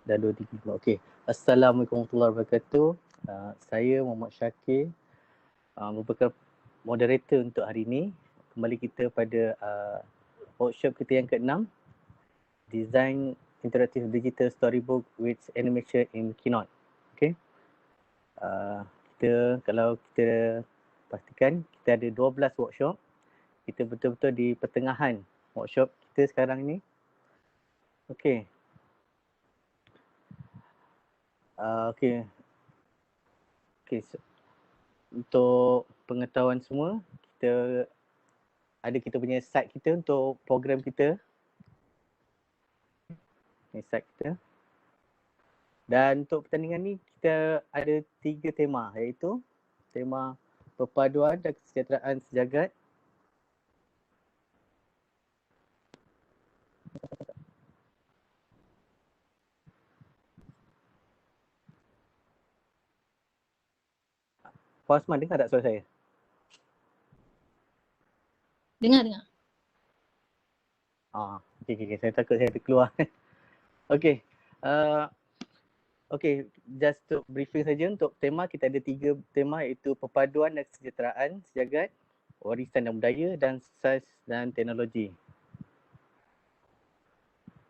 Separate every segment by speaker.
Speaker 1: Dah 2, 3. Okey. Assalamualaikum warahmatullahi wabarakatuh. Saya Muhammad Syakir, merupakan moderator untuk hari ini. Kembali kita pada workshop kita yang ke-6, Design Interactive Digital Storybook with Animation in Keynote. Okey. Kalau kita pastikan kita ada 12 workshop. Kita betul-betul di pertengahan workshop kita sekarang ni. Okey. Okey. Untuk pengetahuan semua, kita punya site kita untuk program kita. Ini site kita. Dan untuk pertandingan ni kita ada 3 tema, iaitu tema perpaduan dan kesejahteraan sejagat, Puan Asman dengar tak suara saya?
Speaker 2: Dengar.
Speaker 1: Okey. Saya takut saya terkeluar. Okey. Okey, just to briefing saja untuk tema, kita ada 3 tema, iaitu perpaduan dan kesejahteraan sejagat, warisan dan budaya, dan sains dan teknologi.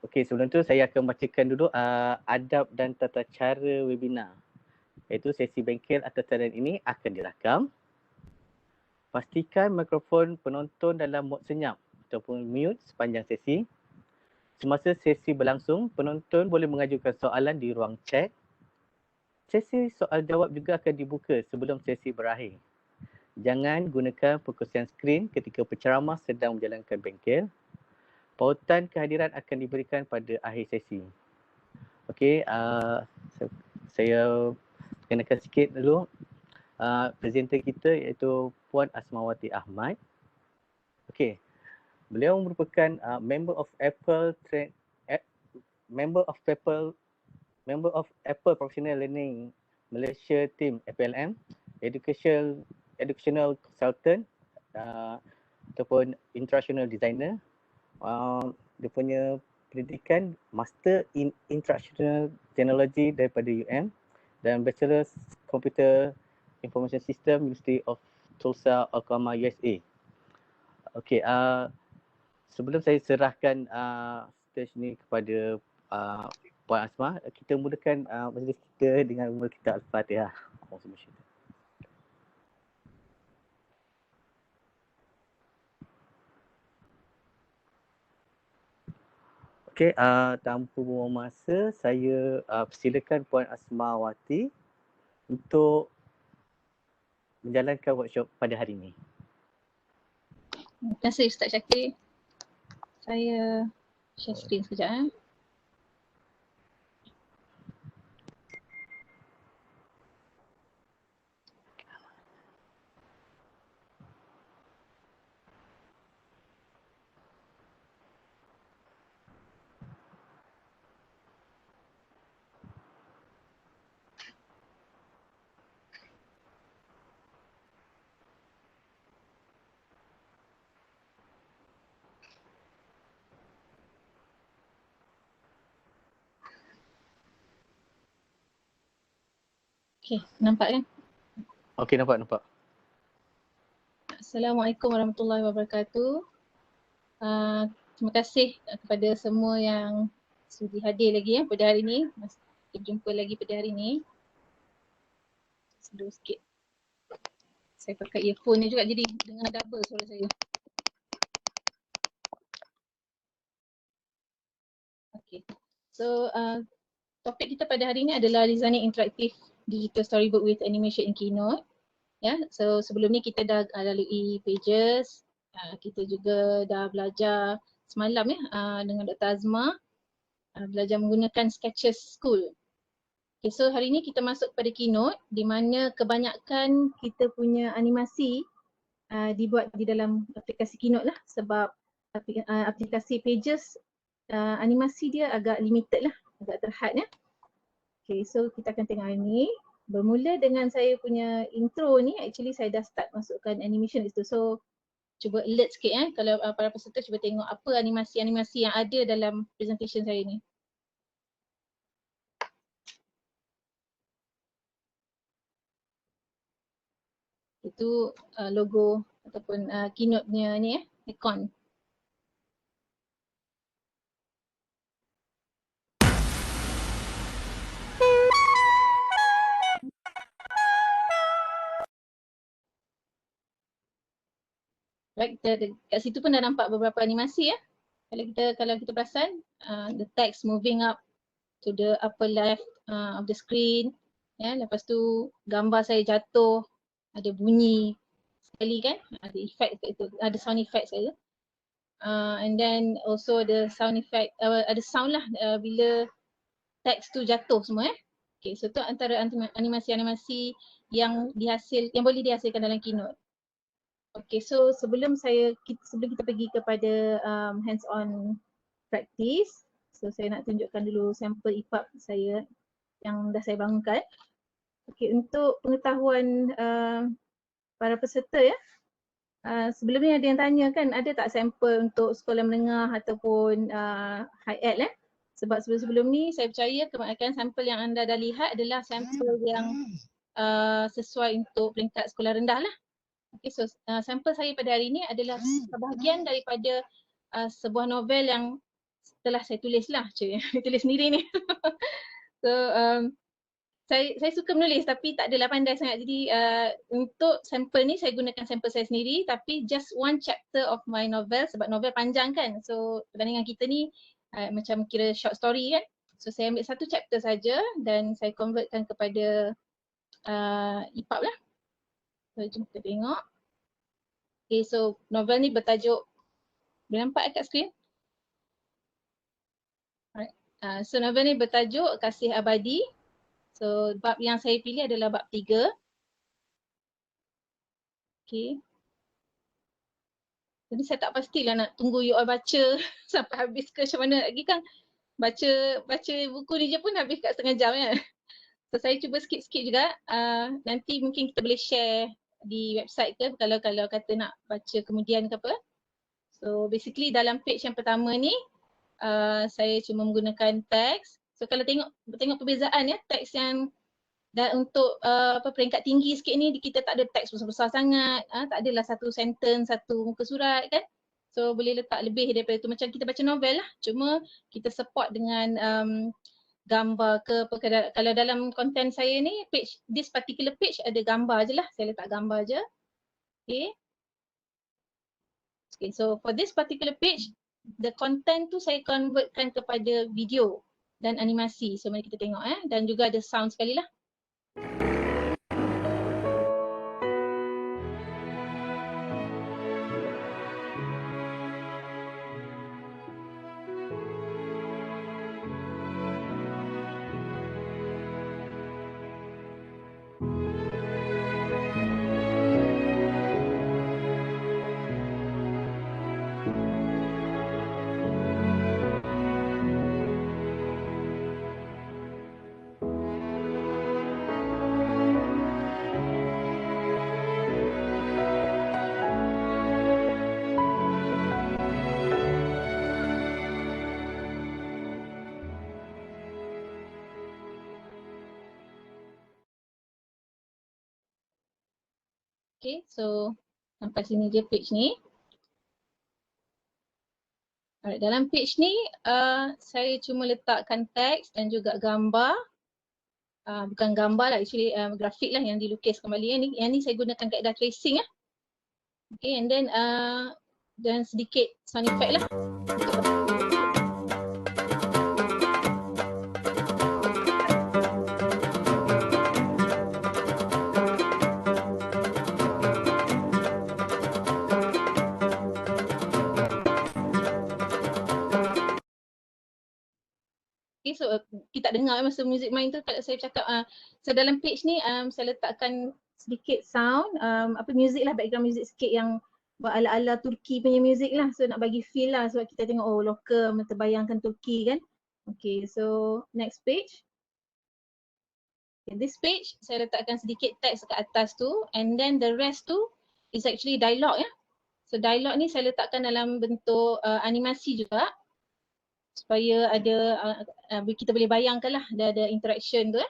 Speaker 1: Okey, sebelum tu saya akan bacakan dulu adab dan tata cara webinar. Iaitu sesi bengkel atau tarian ini akan dirakam. Pastikan mikrofon penonton dalam mod senyap ataupun mute sepanjang sesi. Semasa sesi berlangsung, penonton boleh mengajukan soalan di ruang chat. Sesi soal jawab juga akan dibuka sebelum sesi berakhir. Jangan gunakan perkongsian skrin ketika penceramah sedang menjalankan bengkel. Pautan kehadiran akan diberikan pada akhir sesi. Okey, saya kenakan sikit dulu. Presenter kita iaitu Puan Asmawati Ahmad. Okey, beliau merupakan member of Apple Professional Learning Malaysia Team APLM, Educational Consultant ataupun Instructional Designer. Dia punya pendidikan Master in Instructional Technology daripada UM dan Bachelor Computer Information System University of Tulsa, Oklahoma, USA. Okey, sebelum saya serahkan stage ni kepada Puan Asma, kita mulakan majlis kita dengan membaca kita Al-Fatihah. Okey, tanpa buang masa, saya persilakan Puan Asmawati untuk menjalankan workshop pada hari ini.
Speaker 2: Terima kasih Ustaz Syakir. Saya share screen sekejap. Okey, nampak kan?
Speaker 1: Okey, nampak.
Speaker 2: Assalamualaikum warahmatullahi wabarakatuh. Terima kasih kepada semua yang sudi hadir lagi pada hari ini. Kita jumpa lagi pada hari ini. Slow sikit. Saya pakai earphone ni juga jadi dengar double suara saya. Okay. So topik kita pada hari ini adalah Designing Interactive Digital Storybook with Animation in Keynote. Ya, so sebelum ni kita dah lalui pages, kita juga dah belajar semalam dengan Dr. Azma, belajar menggunakan Sketches School. Okay, so hari ni kita masuk pada Keynote di mana kebanyakan kita punya animasi dibuat di dalam aplikasi Keynote lah, sebab aplikasi pages animasi dia agak limited lah, agak terhad ya. Okay, so kita akan tengok hari ni. Bermula dengan saya punya intro ni, actually saya dah start masukkan animation itu. So cuba alert sikit kalau para peserta cuba tengok apa animasi-animasi yang ada dalam presentation saya ni. Itu logo ataupun keynote-nya ni ikon. Right, kat situ pun dah nampak beberapa animasi ya. Kalau kita perasan, the text moving up to the upper left of the screen. Ya, lepas tu gambar saya jatuh, ada bunyi sekali kan, ada effect kat itu, ada sound effect kat itu. And then also the sound effect, ada sound lah bila teks tu jatuh semua Okay, so tu antara animasi-animasi yang boleh dihasilkan dalam Keynote. Okay, so sebelum kita pergi kepada hands-on practice, so saya nak tunjukkan dulu sampel EPUB saya yang dah saya bangunkan. Okay, untuk pengetahuan para peserta ya, sebelum ni ada yang tanya kan, ada tak sampel untuk sekolah menengah ataupun high ed Sebab sebelum ni saya percaya kebanyakan sampel yang anda dah lihat adalah sampel yang sesuai untuk peringkat sekolah rendah lah. Okay, so sampel saya pada hari ini adalah sebahagian daripada sebuah novel yang telah saya tulis lah, tulis sendiri ni. So saya suka menulis tapi tak adalah pandai sangat. Jadi untuk sampel ni saya gunakan sampel saya sendiri tapi just one chapter of my novel sebab novel panjang kan. So perbandingan kita ni macam kira short story kan. So saya ambil satu chapter saja dan saya convertkan kepada EPUB lah. So jom kita tengok. Okay, so novel ni bertajuk, boleh nampak kat skrin? Alright. So novel ni bertajuk Kasih Abadi. So bab yang saya pilih adalah bab 3. Okay. Jadi saya tak pastilah nak tunggu you all baca sampai habis ke macam mana lagi kan. Baca buku ni je pun habis kat setengah jam kan. So saya cuba skip-skip juga. Nanti mungkin kita boleh share di website ke kalau kata nak baca kemudian ke apa. So basically dalam page yang pertama ni saya cuma menggunakan teks. So kalau tengok perbezaan ya, teks yang untuk peringkat tinggi sikit ni kita tak ada teks besar-besar sangat, tak adalah satu sentence, satu muka surat kan. So boleh letak lebih daripada tu macam kita baca novel lah. Cuma kita support dengan gambar ke kalau dalam konten saya ni page, this particular page ada gambar je lah, saya letak gambar je. Okay, so for this particular page, the content tu saya convertkan kepada video dan animasi. So mari kita tengok dan juga ada sound sekali lah. Okay, so sampai sini je page ni. Alright, dalam page ni saya cuma letakkan teks dan juga gambar. Bukan gambar lah, actually grafik lah yang dilukis kembali. Yang ni saya gunakan kaedah tracing ya. Okay, and then dan sedikit sound effect lah. Okay, so kita tak dengar masa music main tu kalau saya cakap. So dalam page ni saya letakkan sedikit sound, music lah, background music sikit yang ala-ala Turki punya music lah. So nak bagi feel lah sebab kita tengok lokal, terbayangkan Turki kan. Okay, so next page. Okay, this page saya letakkan sedikit teks kat atas tu and then the rest tu is actually dialogue ya. So dialogue ni saya letakkan dalam bentuk animasi juga. Supaya ada kita boleh bayangkan lah ada interaction tu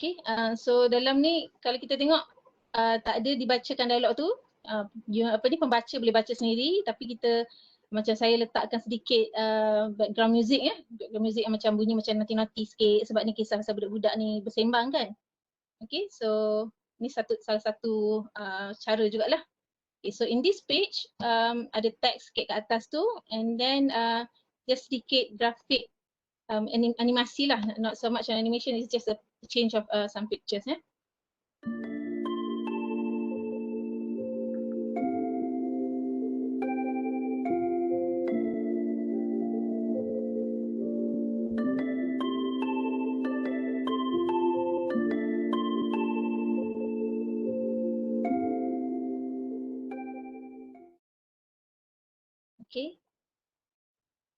Speaker 2: Okay, so dalam ni kalau kita tengok tak ada dibacakan dialog tu, pembaca boleh baca sendiri, tapi kita macam saya letakkan sedikit background music ya, background music yang macam bunyi macam nanti-nanti sikit sebab ni kisah pasal budak-budak ni bersembang kan. Okay, so ni salah satu cara jugalah. Okay, so in this page ada teks sikit kat atas tu, and then just sedikit grafik animasi lah, not so much an animation, it's just a change of some pictures ya. Okay,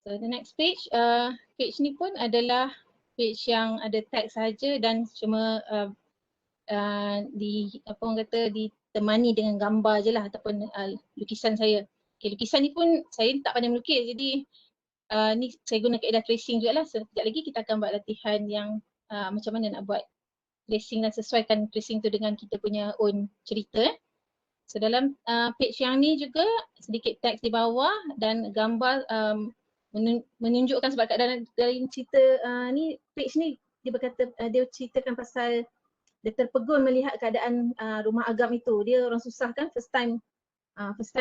Speaker 2: so the next page, page ni pun adalah page yang ada teks saja dan cuma apa orang kata ditemani dengan gambar je lah ataupun lukisan saya. Okay, lukisan ni pun saya tak pandai melukis, jadi ni saya guna kaedah tracing juga lah. Sekejap lagi kita akan buat latihan yang macam mana nak buat tracing dan sesuaikan tracing tu dengan kita punya own cerita. So dalam page yang ni juga sedikit teks di bawah dan gambar menunjukkan sebab dalam cerita ni, page ni dia berkata dia ceritakan pasal dia terpegun melihat keadaan rumah agam itu. Dia orang susah kan, first time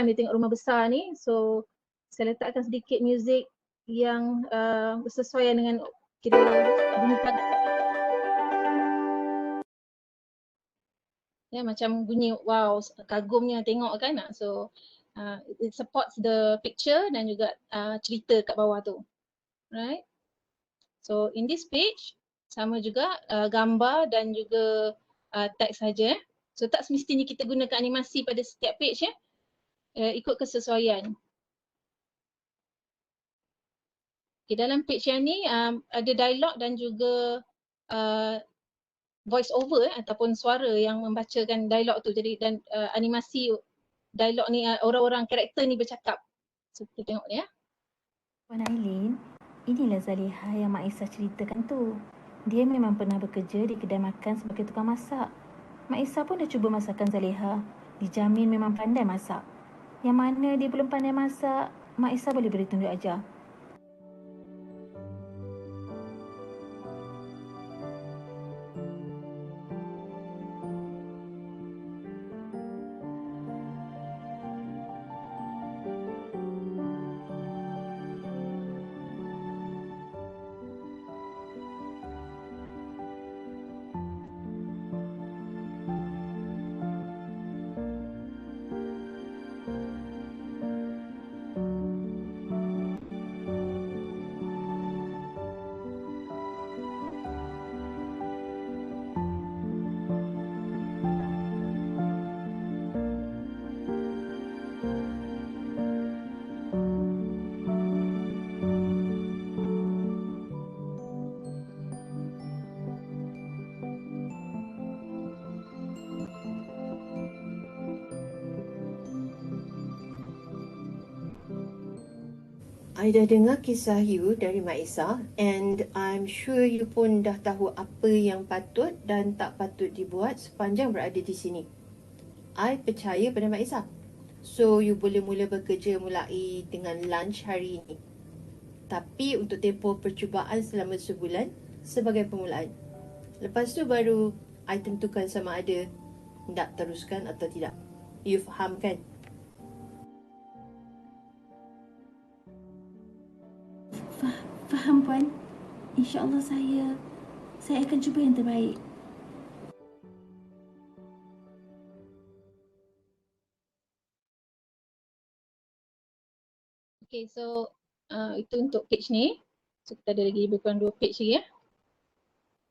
Speaker 2: dia tengok rumah besar ni. So saya letakkan sedikit muzik yang bersesuaian dengan kira bunyi ya, macam bunyi wow, kagumnya tengok kan. So it supports the picture dan juga cerita kat bawah tu. Right. So in this page sama juga gambar dan juga teks saja. So tak semestinya kita gunakan animasi pada setiap page ya. Ikut kesesuaian. Okay, dalam page yang ni ada dialog dan juga voice over ataupun suara yang membacakan dialog tu. Jadi dan animasi dialog ni orang-orang karakter ni bercakap. So kita tengok ni ya.
Speaker 3: Puan Ailin, inilah Zaliha yang Mak Isah ceritakan tu. Dia memang pernah bekerja di kedai makan sebagai tukang masak. Mak Isah pun dah cuba masakan Zaliha. Dijamin memang pandai masak. Yang mana dia belum pandai masak, Mak Isah boleh beri tunjuk ajar.
Speaker 4: I dah dengar kisah you dari Mak Isah, and I'm sure you pun dah tahu apa yang patut dan tak patut dibuat sepanjang berada di sini. I percaya pada Mak Isah. So you boleh mula bekerja mulai dengan lunch hari ini. Tapi untuk tempoh percubaan selama sebulan sebagai permulaan. Lepas tu baru I tentukan sama ada nak teruskan atau tidak. You faham kan?
Speaker 3: Faham Puan. InsyaAllah saya akan cuba yang terbaik.
Speaker 2: Okay, so itu untuk page ni. So kita ada lagi lebih kurang 2 page lagi ya.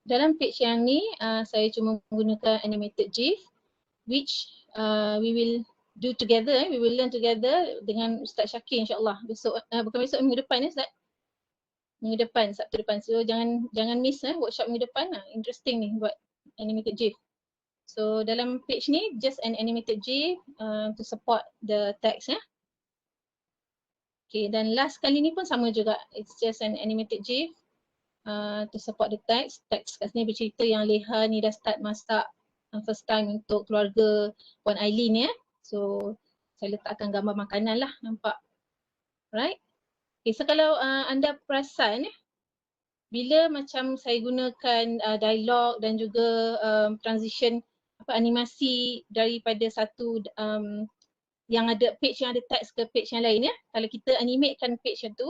Speaker 2: Dalam page yang ni saya cuma menggunakan animated GIF which we will do together, we will learn together dengan Ustaz Syakir insyaAllah. Besok, bukan besok, minggu depan ya Ustaz. Minggu depan, Sabtu depan. So jangan miss workshop minggu depan. Interesting ni buat animated GIF. So dalam page ni just an animated GIF to support the text ya. Okay, dan last kali ni pun sama juga. It's just an animated GIF to support the text. Text kat sini bercerita yang Leha ni dah start masak first time untuk keluarga Puan Aileen ya. So saya letakkan gambar makanan lah, nampak. Right? Okay, so kalau anda perasan bila macam saya gunakan dialog dan juga transition animasi daripada satu yang ada page yang ada teks ke page yang lain ya. Kalau kita animatekan page yang tu,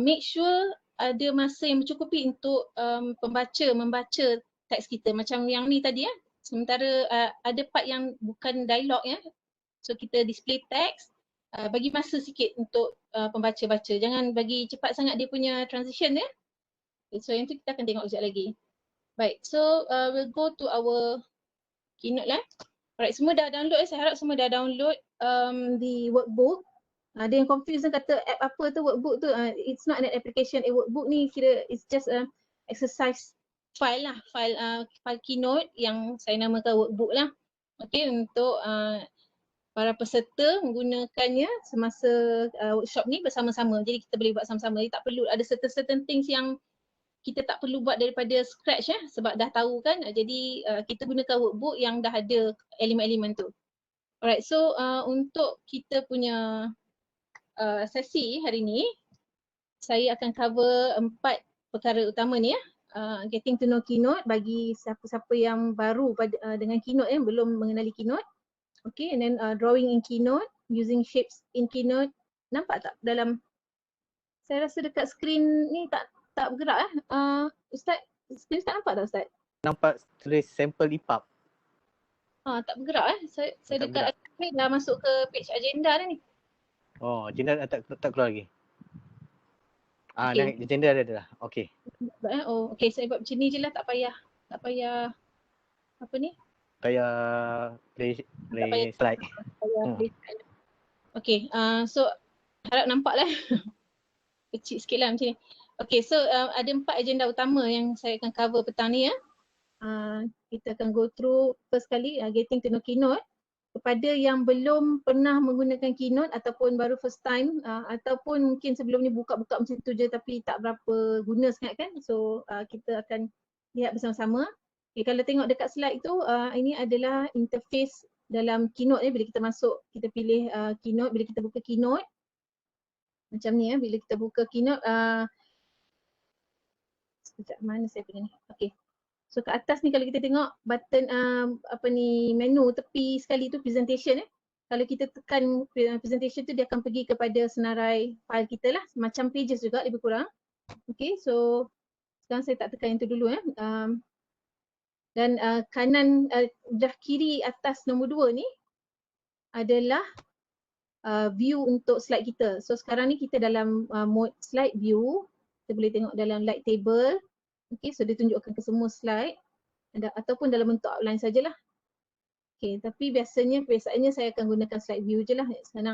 Speaker 2: make sure ada masa yang mencukupi untuk pembaca membaca teks kita macam yang ni tadi ya. Sementara ada part yang bukan dialog ya. So kita display teks, bagi masa sikit untuk pembaca baca. Jangan bagi cepat sangat dia punya transition ya. Okay, so yang tu kita akan tengok sekejap lagi. Baik, so we'll go to our keynote lah. Alright, semua dah download saya harap semua dah download the workbook. Ada yang confused kata app apa tu workbook tu. It's not an application. Workbook ni kira it's just a exercise file lah, file keynote yang saya namakan workbook lah. Okay, untuk para peserta menggunakannya semasa workshop ni bersama-sama. Jadi kita boleh buat sama-sama. Jadi tak perlu ada certain things yang kita tak perlu buat daripada scratch ya, sebab dah tahu kan. Jadi kita gunakan workbook yang dah ada elemen-elemen tu. Alright, so untuk kita punya sesi hari ni, saya akan cover 4 perkara utama ni ya. Getting to know Keynote bagi siapa-siapa yang baru dengan Keynote yang belum mengenali Keynote. Okay, and then drawing in Keynote, using shapes in Keynote. Nampak tak dalam, saya rasa dekat skrin ni tak bergerak Ustaz, skrin tak nampak tak Ustaz?
Speaker 1: Nampak tulis sample EPUB.
Speaker 2: Tak bergerak saya dekat ni dah masuk ke page agenda dah ni.
Speaker 1: Oh, agenda tak keluar lagi.
Speaker 2: Okay.
Speaker 1: Agenda ada dah. Okey.
Speaker 2: Oh, okey, saya buat macam ni je lah, tak payah apa ni?
Speaker 1: Payah play slide.
Speaker 2: Play slide. Okey, so harap nampak lah. Kecil sikit lah macam ni. Okay, so ada 4 agenda utama yang saya akan cover petang ni ya. Kita akan go through first kali getting to know Keynote. Kepada yang belum pernah menggunakan Keynote ataupun baru first time ataupun mungkin sebelum ni buka-buka macam tu je tapi tak berapa guna sangat kan. So kita akan lihat bersama-sama. Okay, kalau tengok dekat slide tu, ini adalah interface dalam Keynote bila kita masuk, kita pilih Keynote, bila kita buka Keynote. Macam ni ya, bila kita buka Keynote, sekejap mana saya punya ni. Okay. So kat atas ni kalau kita tengok button menu tepi sekali tu presentation Kalau kita tekan presentation tu dia akan pergi kepada senarai file kita lah, macam pages juga lebih kurang. Okay, so sekarang saya tak tekan yang tu dulu dan kanan belah kiri atas nombor 2 ni adalah view untuk slide kita. So sekarang ni kita dalam mode slide view. Kita boleh tengok dalam light table. Okay, so dia tunjukkan ke semua slide ataupun dalam bentuk outline sajalah. Okay, tapi biasanya saya akan gunakan slide view je lah.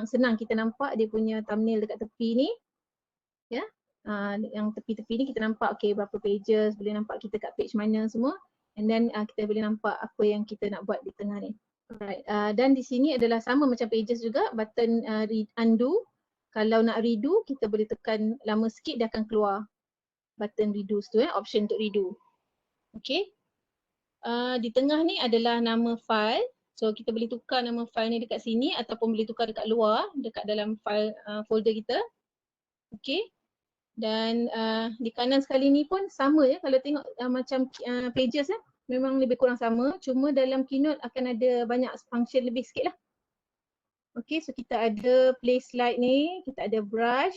Speaker 2: Senang kita nampak dia punya thumbnail dekat tepi ni. Ya, yang tepi-tepi ni kita nampak okay, berapa pages, boleh nampak kita kat page mana semua. And then kita boleh nampak apa yang kita nak buat di tengah ni. Alright, dan di sini adalah sama macam pages juga, button undo. Kalau nak redo, kita boleh tekan lama sikit dia akan keluar button redo tu option untuk redo. Okay. Di tengah ni adalah nama file. So kita boleh tukar nama file ni dekat sini ataupun boleh tukar dekat luar, dekat dalam file folder kita. Okay. Dan di kanan sekali ni pun sama ya, kalau tengok macam pages memang lebih kurang sama, cuma dalam Keynote akan ada banyak function lebih sikit lah. Okay, so kita ada play slide ni, kita ada brush.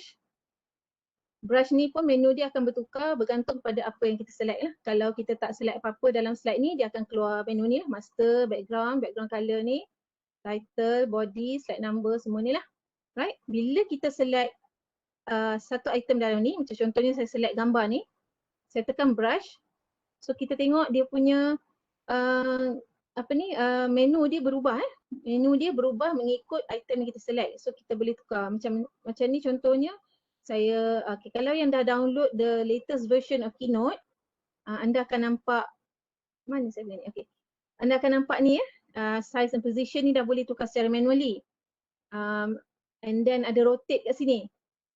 Speaker 2: Brush ni pun menu dia akan bertukar bergantung pada apa yang kita select lah. Kalau kita tak select apa-apa dalam slide ni, dia akan keluar menu ni lah, master, background color ni, title, body, slide number, semua ni lah. Right, bila kita select satu item dalam ni, macam contohnya saya select gambar ni, saya tekan brush, so kita tengok dia punya menu dia berubah menu dia berubah mengikut item yang kita select. So kita boleh tukar macam ni contohnya. Saya kalau yang dah download the latest version of Keynote, anda akan nampak mana saya ni. Okay, anda akan nampak ni size and position ni dah boleh tukar secara manually. And then ada rotate kat sini.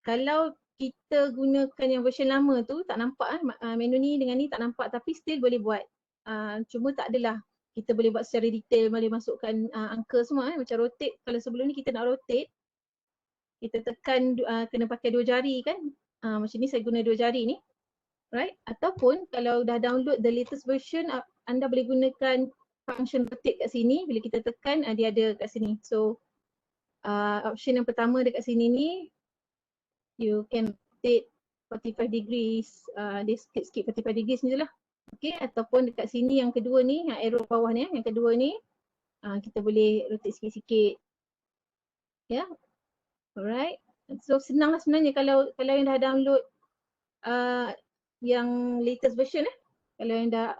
Speaker 2: Kalau kita gunakan yang version lama tu tak nampak menu ni dengan ni tak nampak, tapi still boleh buat. Cuma tak adalah kita boleh buat secara detail, boleh masukkan angka semua macam rotate. Kalau sebelum ni kita nak rotate, kita tekan kena pakai 2 jari kan. Macam ni saya guna 2 jari ni. Right? Ataupun kalau dah download the latest version, anda boleh gunakan function rotate kat sini. Bila kita tekan, dia ada kat sini. So option yang pertama dekat sini ni, you can rotate 45 degrees, dia skip 45 degrees ni je lah. Okay, ataupun dekat sini yang kedua ni, yang arrow bawah ni, yang kedua ni, kita boleh rotate sikit-sikit. Ya, alright. So senang lah sebenarnya kalau yang dah download yang latest version kalau yang dah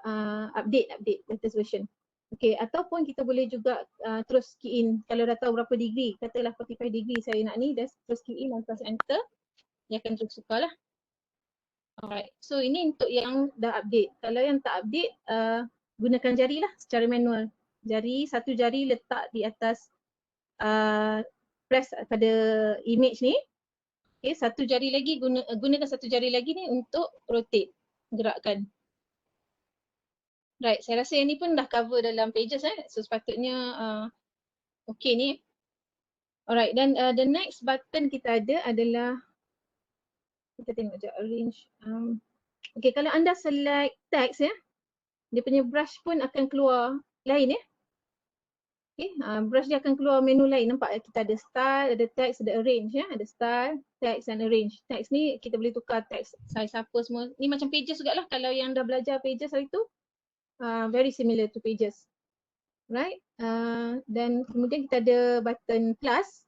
Speaker 2: update latest version. Okay, ataupun kita boleh juga terus key in kalau dah tahu berapa degree, katalah 45 degree saya nak ni, dah terus key in dan press enter, dia akan terus tukar lah. Alright, so ini untuk yang dah update. Kalau yang tak update, gunakan jari lah secara manual. Satu jari letak di atas press pada image ni. Okay, satu jari lagi, gunakan satu jari lagi ni untuk rotate, gerakkan. Right, saya rasa yang ni pun dah cover dalam pages so sepatutnya okay ni. Alright, dan the next button kita ada adalah, kita tengok je arrange. Okay, kalau anda select text dia punya brush pun akan keluar lain Okay, brush dia akan keluar menu lain. Nampak kita ada style, ada text, ada arrange ada style, text dan arrange. Text ni kita boleh tukar text size apa semua. Ni macam pages jugalah kalau yang dah belajar pages hari tu. Very similar to pages. Right? Dan kemudian kita ada button plus.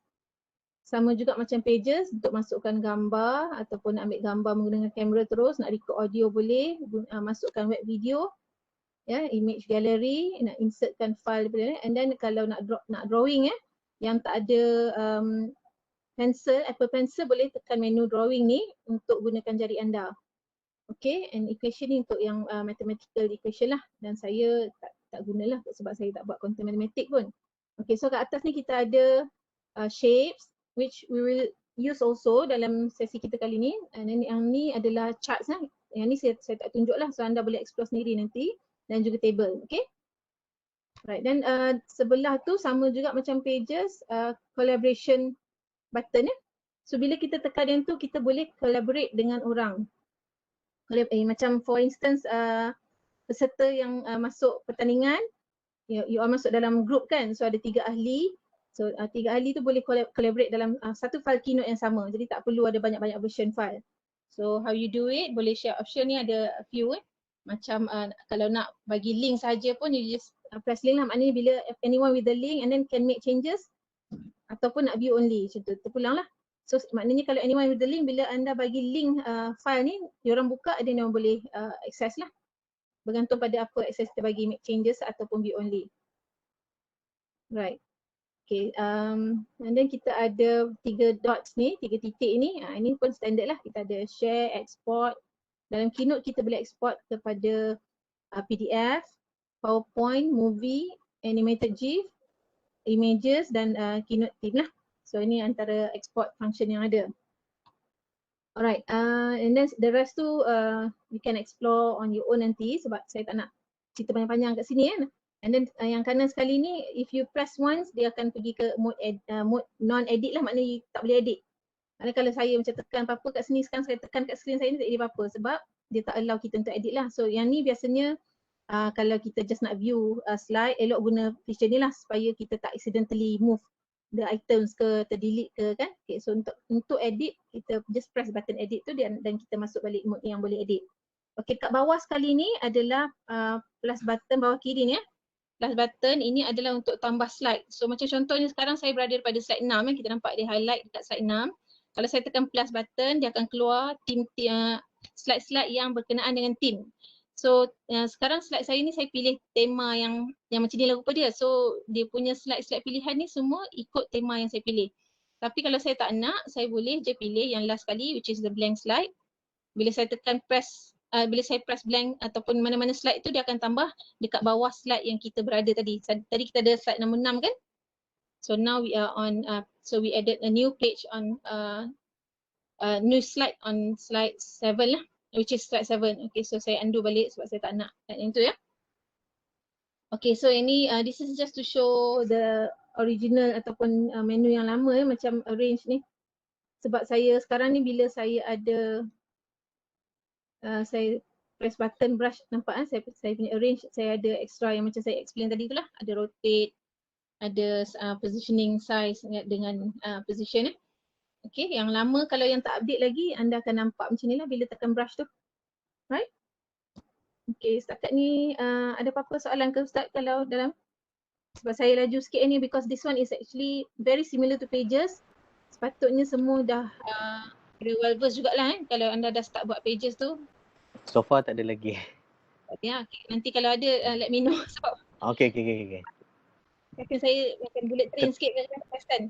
Speaker 2: Sama juga macam pages untuk masukkan gambar ataupun ambil gambar menggunakan kamera terus, nak record audio boleh, masukkan web video, image gallery, nak insertkan file daripada, and then kalau nak drawing yang tak ada Apple Pencil boleh tekan menu drawing ni untuk gunakan jari anda. Okay, and equation ni untuk yang mathematical equation lah, dan saya tak gunalah sebab saya tak buat konten matematik pun. Okay, so kat atas ni kita ada shapes which we will use also dalam sesi kita kali ni. And then yang ni adalah charts Yang ni saya tak tunjuk lah, so anda boleh explore sendiri nanti, dan juga table. Okay. Right, dan sebelah tu sama juga macam pages, collaboration button So bila kita tekan yang tu, kita boleh collaborate dengan orang. Macam for instance, peserta yang masuk pertandingan, you all masuk dalam group kan, so ada 3 ahli. So 3 ahli tu boleh collaborate dalam satu file Keynote yang sama. Jadi tak perlu ada banyak-banyak version file. So how you do it, boleh share option ni ada a few Macam kalau nak bagi link saja pun you just press link lah. Maknanya bila anyone with the link and then can make changes, ataupun nak view only, macam tu, terpulang lah. So maknanya kalau anyone with the link, bila anda bagi link file ni, diorang buka, dia orang boleh access lah. Bergantung pada apa access kita bagi, make changes ataupun view only. Right. Okay, and then kita ada 3 dots ni, 3 titik ni. Ini pun standard lah. Kita ada share, export. Dalam Keynote kita boleh export kepada PDF, PowerPoint, movie, animated GIF, images dan Keynote theme lah. So ini antara export function yang ada. Alright, and then the rest tu you can explore on your own nanti sebab saya tak nak cerita panjang-panjang kat sini And then yang kanan sekali ni, if you press once, dia akan pergi ke mode non-edit lah, maknanya tak boleh edit. Maknanya kalau saya macam tekan apa-apa kat sini, sekarang saya tekan kat screen saya ni tak edit apa-apa sebab dia tak allow kita untuk edit lah. So yang ni biasanya kalau kita just nak view slide, elok guna feature ni lah supaya kita tak accidentally move the items ke, terdelete ke kan. Okay, so untuk edit, kita just press button edit tu dan kita masuk balik mode yang boleh edit. Okay, kat bawah sekali ni adalah plus button bawah kiri ni Plus button ini adalah untuk tambah slide. So macam contohnya sekarang saya berada pada slide 6 kita nampak dia highlight dekat slide 6. Kalau saya tekan plus button, dia akan keluar slide-slide yang berkenaan dengan theme. So sekarang slide saya ni saya pilih tema yang macam ni lah rupa dia. So dia punya slide-slide pilihan ni semua ikut tema yang saya pilih. Tapi kalau saya tak nak, saya boleh je pilih yang last kali which is the blank slide. Bila saya tekan bila saya press blank ataupun mana-mana slide tu, dia akan tambah dekat bawah slide yang kita berada tadi. Tadi kita ada slide nombor 6 kan? So now we are on, so we added a new page on new slide on slide 7 lah, which is slide 7. Okay, so saya undo balik sebab saya tak nak yang itu ya. Okay, so ini this is just to show the original ataupun menu yang lama macam arrange ni. Sebab saya sekarang ni bila saya ada saya press button brush, nampak saya punya arrange, saya ada extra yang macam saya explain tadi tu lah, ada rotate, ada positioning size dengan position . Okay, yang lama kalau yang tak update lagi anda akan nampak macam ni lah bila tekan brush tu. Right? Okay, setakat ni ada apa-apa soalan ke Ustaz kalau dalam? Sebab saya laju sikit ni because this one is actually very similar to Pages. Sepatutnya semua dah well versed jugalah kalau anda dah start buat Pages tu.
Speaker 1: So far tak ada lagi.
Speaker 2: Ya, okay. Nanti kalau ada let me know sebab
Speaker 1: Okay.
Speaker 2: Mungkin saya akan bullet train sikit kan.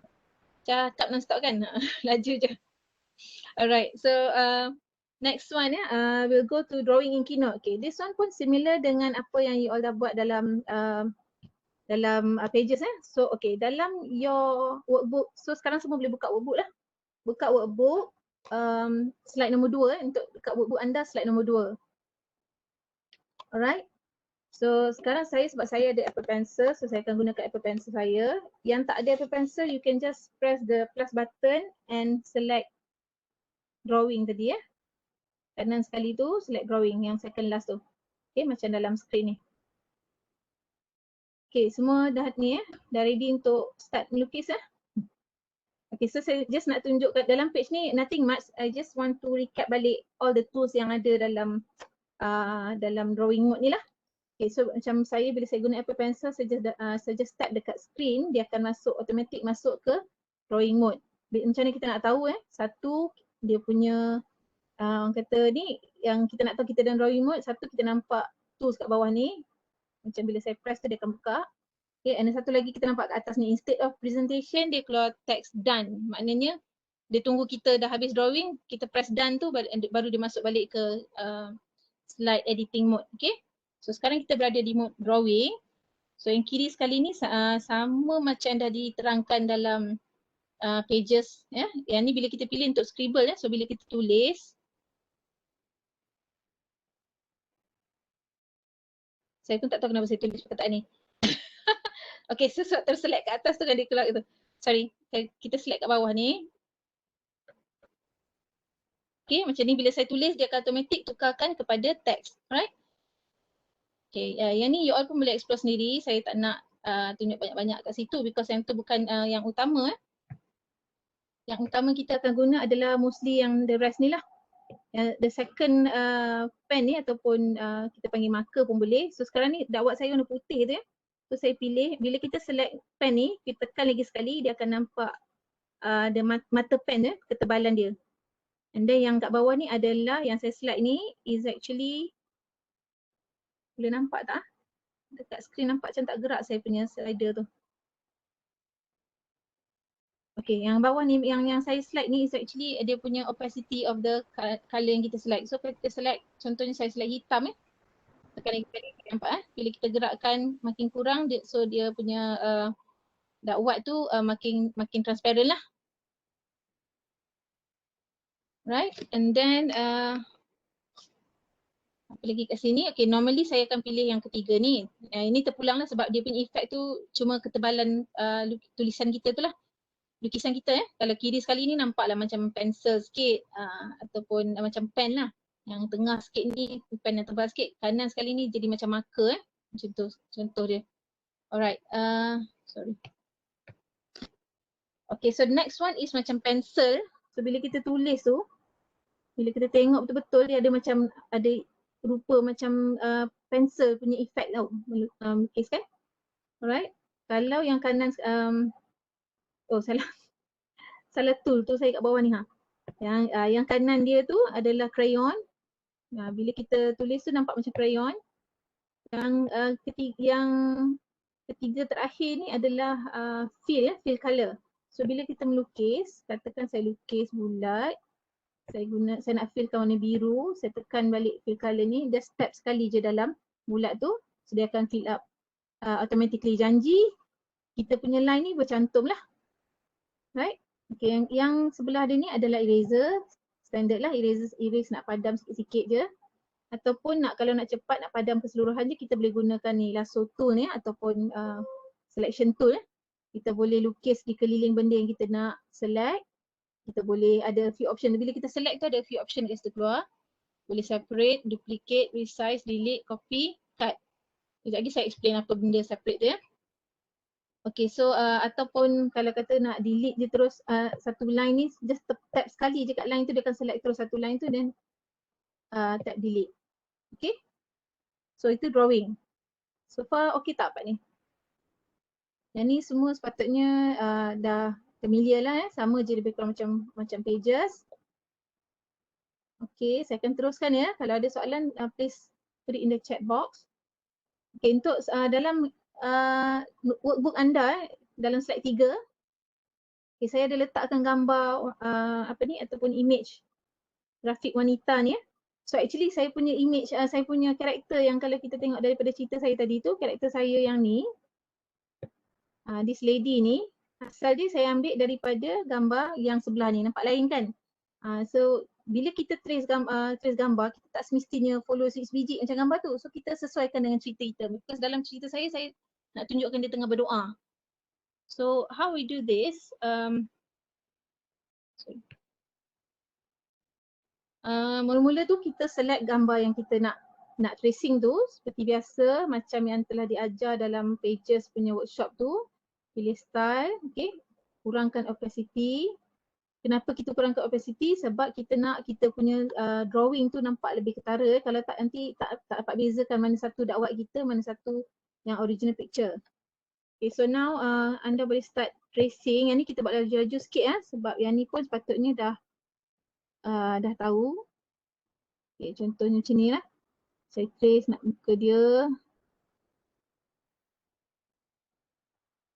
Speaker 2: Cakap non-stop kan. Laju je. Alright, so next one we'll go to drawing in Keynote. Okay, this one pun similar dengan apa yang you all dah buat dalam Pages . So okay, dalam your workbook, so sekarang semua boleh buka workbook lah. Buka workbook slide nombor 2 untuk dekat workbook anda, slide nombor 2. Alright. So sekarang sebab saya ada Apple Pencil, so saya akan gunakan Apple Pencil saya. Yang tak ada Apple Pencil, you can just press the plus button and select drawing tadi . Kanan sekali tu select drawing yang second last tu. Okay, macam dalam screen ni. Okay, semua dah ni dah ready untuk start melukis . Okay, so saya just nak tunjuk kat dalam page ni nothing much. I just want to recap balik all the tools yang ada dalam drawing mode ni lah. Okay, so macam saya bila saya guna Apple Pencil, saya just tap dekat screen, dia akan automatic masuk ke drawing mode. Macam mana kita nak tahu satu dia punya orang kata ni yang kita nak tahu kita dalam drawing mode, satu kita nampak tools kat bawah ni. Macam bila saya press tu dia akan buka. Okay, and satu lagi kita nampak kat atas ni, instead of presentation dia keluar text done. Maknanya dia tunggu kita dah habis drawing, kita press done tu baru dia masuk balik ke slide editing mode. Okay. So sekarang kita berada di mode drawing. So yang kiri sekali ni sama macam dah diterangkan dalam Pages . Yang ni bila kita pilih untuk scribble . So bila kita tulis, saya pun tak tahu kenapa saya tulis perkataan ni. Okay, so terselect kat atas tu kan dia keluar gitu. Sorry, kita select kat bawah ni. Okay, macam ni bila saya tulis dia akan automatic tukarkan kepada teks. Alright. Okay, yang ni you all pun boleh explore sendiri. Saya tak nak tunjuk banyak-banyak kat situ because yang tu bukan yang utama . Yang utama kita akan guna adalah mostly yang the rest ni lah. The second pen ni ataupun kita panggil marker pun boleh. So sekarang ni dakwat saya warna putih tu . So saya pilih, bila kita select pen ni, kita tekan lagi sekali dia akan nampak the mata pen ketebalan dia. And then yang kat bawah ni adalah yang saya select ni is actually, boleh nampak tak? Dekat screen nampak macam tak gerak saya punya slider tu. Okay, yang bawah ni yang saya select ni is actually dia punya opacity of the color yang kita select. So kita select, contohnya saya select hitam tekan lagi sekali, nampak bila kita gerakkan makin kurang so dia punya dakwat tu makin transparent lah. Right, and then apa lagi kat sini? Okay, normally saya akan pilih yang ketiga ni. Ini terpulang lah sebab dia punya efek tu cuma ketebalan tulisan kita tu lah. Lukisan kita Kalau kiri sekali ni nampak lah macam pensel sikit ataupun macam pen lah. Yang tengah sikit ni pen yang tebal sikit. Kanan sekali ni jadi macam marker Macam tu contoh dia. Alright, sorry. Okay, so the next one is macam pencil. So bila kita tulis tu, bila kita tengok betul-betul dia ada macam rupa macam pensel punya efek tau melukis kan. Alright. Kalau yang kanan salah tool tu saya kat bawah ni Yang kanan dia tu adalah crayon. Bila kita tulis tu nampak macam crayon. Yang ketiga terakhir ni adalah fill color. So bila kita melukis, katakan saya lukis bulat, saya nak fillkan warna biru, saya tekan balik fill color ni, dia step sekali je dalam bulat tu, so dia akan fill up automatically. Janji kita punya line ni bercantum lah. Right? Okay, yang sebelah dia ni adalah eraser. standard lah, erase nak padam sikit-sikit je. Ataupun kalau nak cepat, nak padam keseluruhan je, kita boleh gunakan ni lasso tool ni ataupun selection tool. Kita boleh lukis di keliling benda yang kita nak select. Kita boleh ada few option. Bila kita select tu ada few option kat situ keluar. Boleh separate, duplicate, resize, delete, copy, cut. Sekejap lagi saya explain apa benda separate tu ya. Okay, so ataupun kalau kata nak delete je terus satu line ni, just tap sekali je kat line tu, dia akan select terus satu line tu dan tap delete. Okay, so itu drawing. So far okay tak part ni? Yang ni semua sepatutnya dah familiar lah sama je lebih kurang macam pages. Okay, saya akan teruskan ya. Kalau ada soalan please put it in the chat box. Okay, untuk dalam workbook anda dalam slide 3, okay, saya ada letakkan gambar ataupun image grafik wanita ni ya. So actually saya punya image, saya punya karakter yang kalau kita tengok daripada cerita saya tadi tu, karakter saya yang ni, this lady ni, asal dia saya ambil daripada gambar yang sebelah ni, nampak lain kan? So bila kita trace gambar, kita tak semestinya follow 6 biji macam gambar tu. So kita sesuaikan dengan cerita kita. Because dalam cerita saya nak tunjukkan dia tengah berdoa. So how we do this? Mula-mula tu kita select gambar yang kita nak tracing tu seperti biasa macam yang telah diajar dalam pages punya workshop tu. Pilih style, okay. Kurangkan opacity. Kenapa kita kurangkan opacity? Sebab kita nak kita punya drawing tu nampak lebih ketara. Kalau tak nanti tak dapat bezakan mana satu dakwat kita, mana satu yang original picture. Okay, so now anda boleh start tracing. Yang ni kita buat laju-laju sikit ya, sebab yang ni pun sepatutnya dah tahu. Okay, contohnya macam ni lah. Saya trace nak muka dia.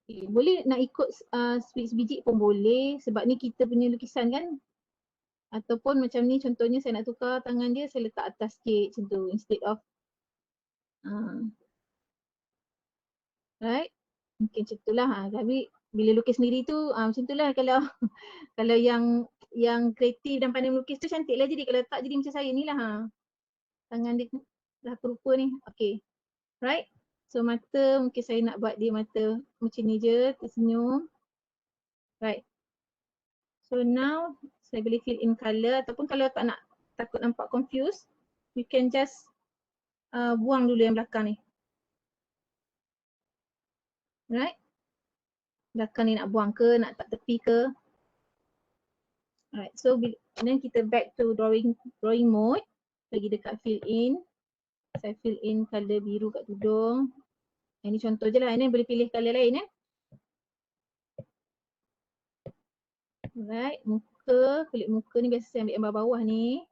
Speaker 2: Okay, boleh nak ikut sebiji pun boleh sebab ni kita punya lukisan kan. Ataupun macam ni contohnya saya nak tukar tangan dia, saya letak atas sikit macam tu instead of right. Mungkin macam tu lah. Tapi bila lukis sendiri tu macam tu lah kalau kalau yang kreatif dan pandai melukis tu cantik lah jadi. Kalau tak jadi macam saya ni lah. Tangan dia dah kerupa ni. Okay. Right. So mata mungkin saya nak buat dia mata macam ni je, tersenyum. Right. So now saya boleh fill in colour ataupun kalau tak nak takut nampak confused, you can just buang dulu yang belakang ni. Right. Belakang ni nak buang ke, nak tak tepi ke. Alright, so then kita back to drawing mode. Pergi dekat fill in. Saya fill in colour biru kat tudung. Ini contoh je lah, ini boleh pilih colour lain ya. Alright, muka, kulit muka ni biasa saya ambil gambar bawah ni.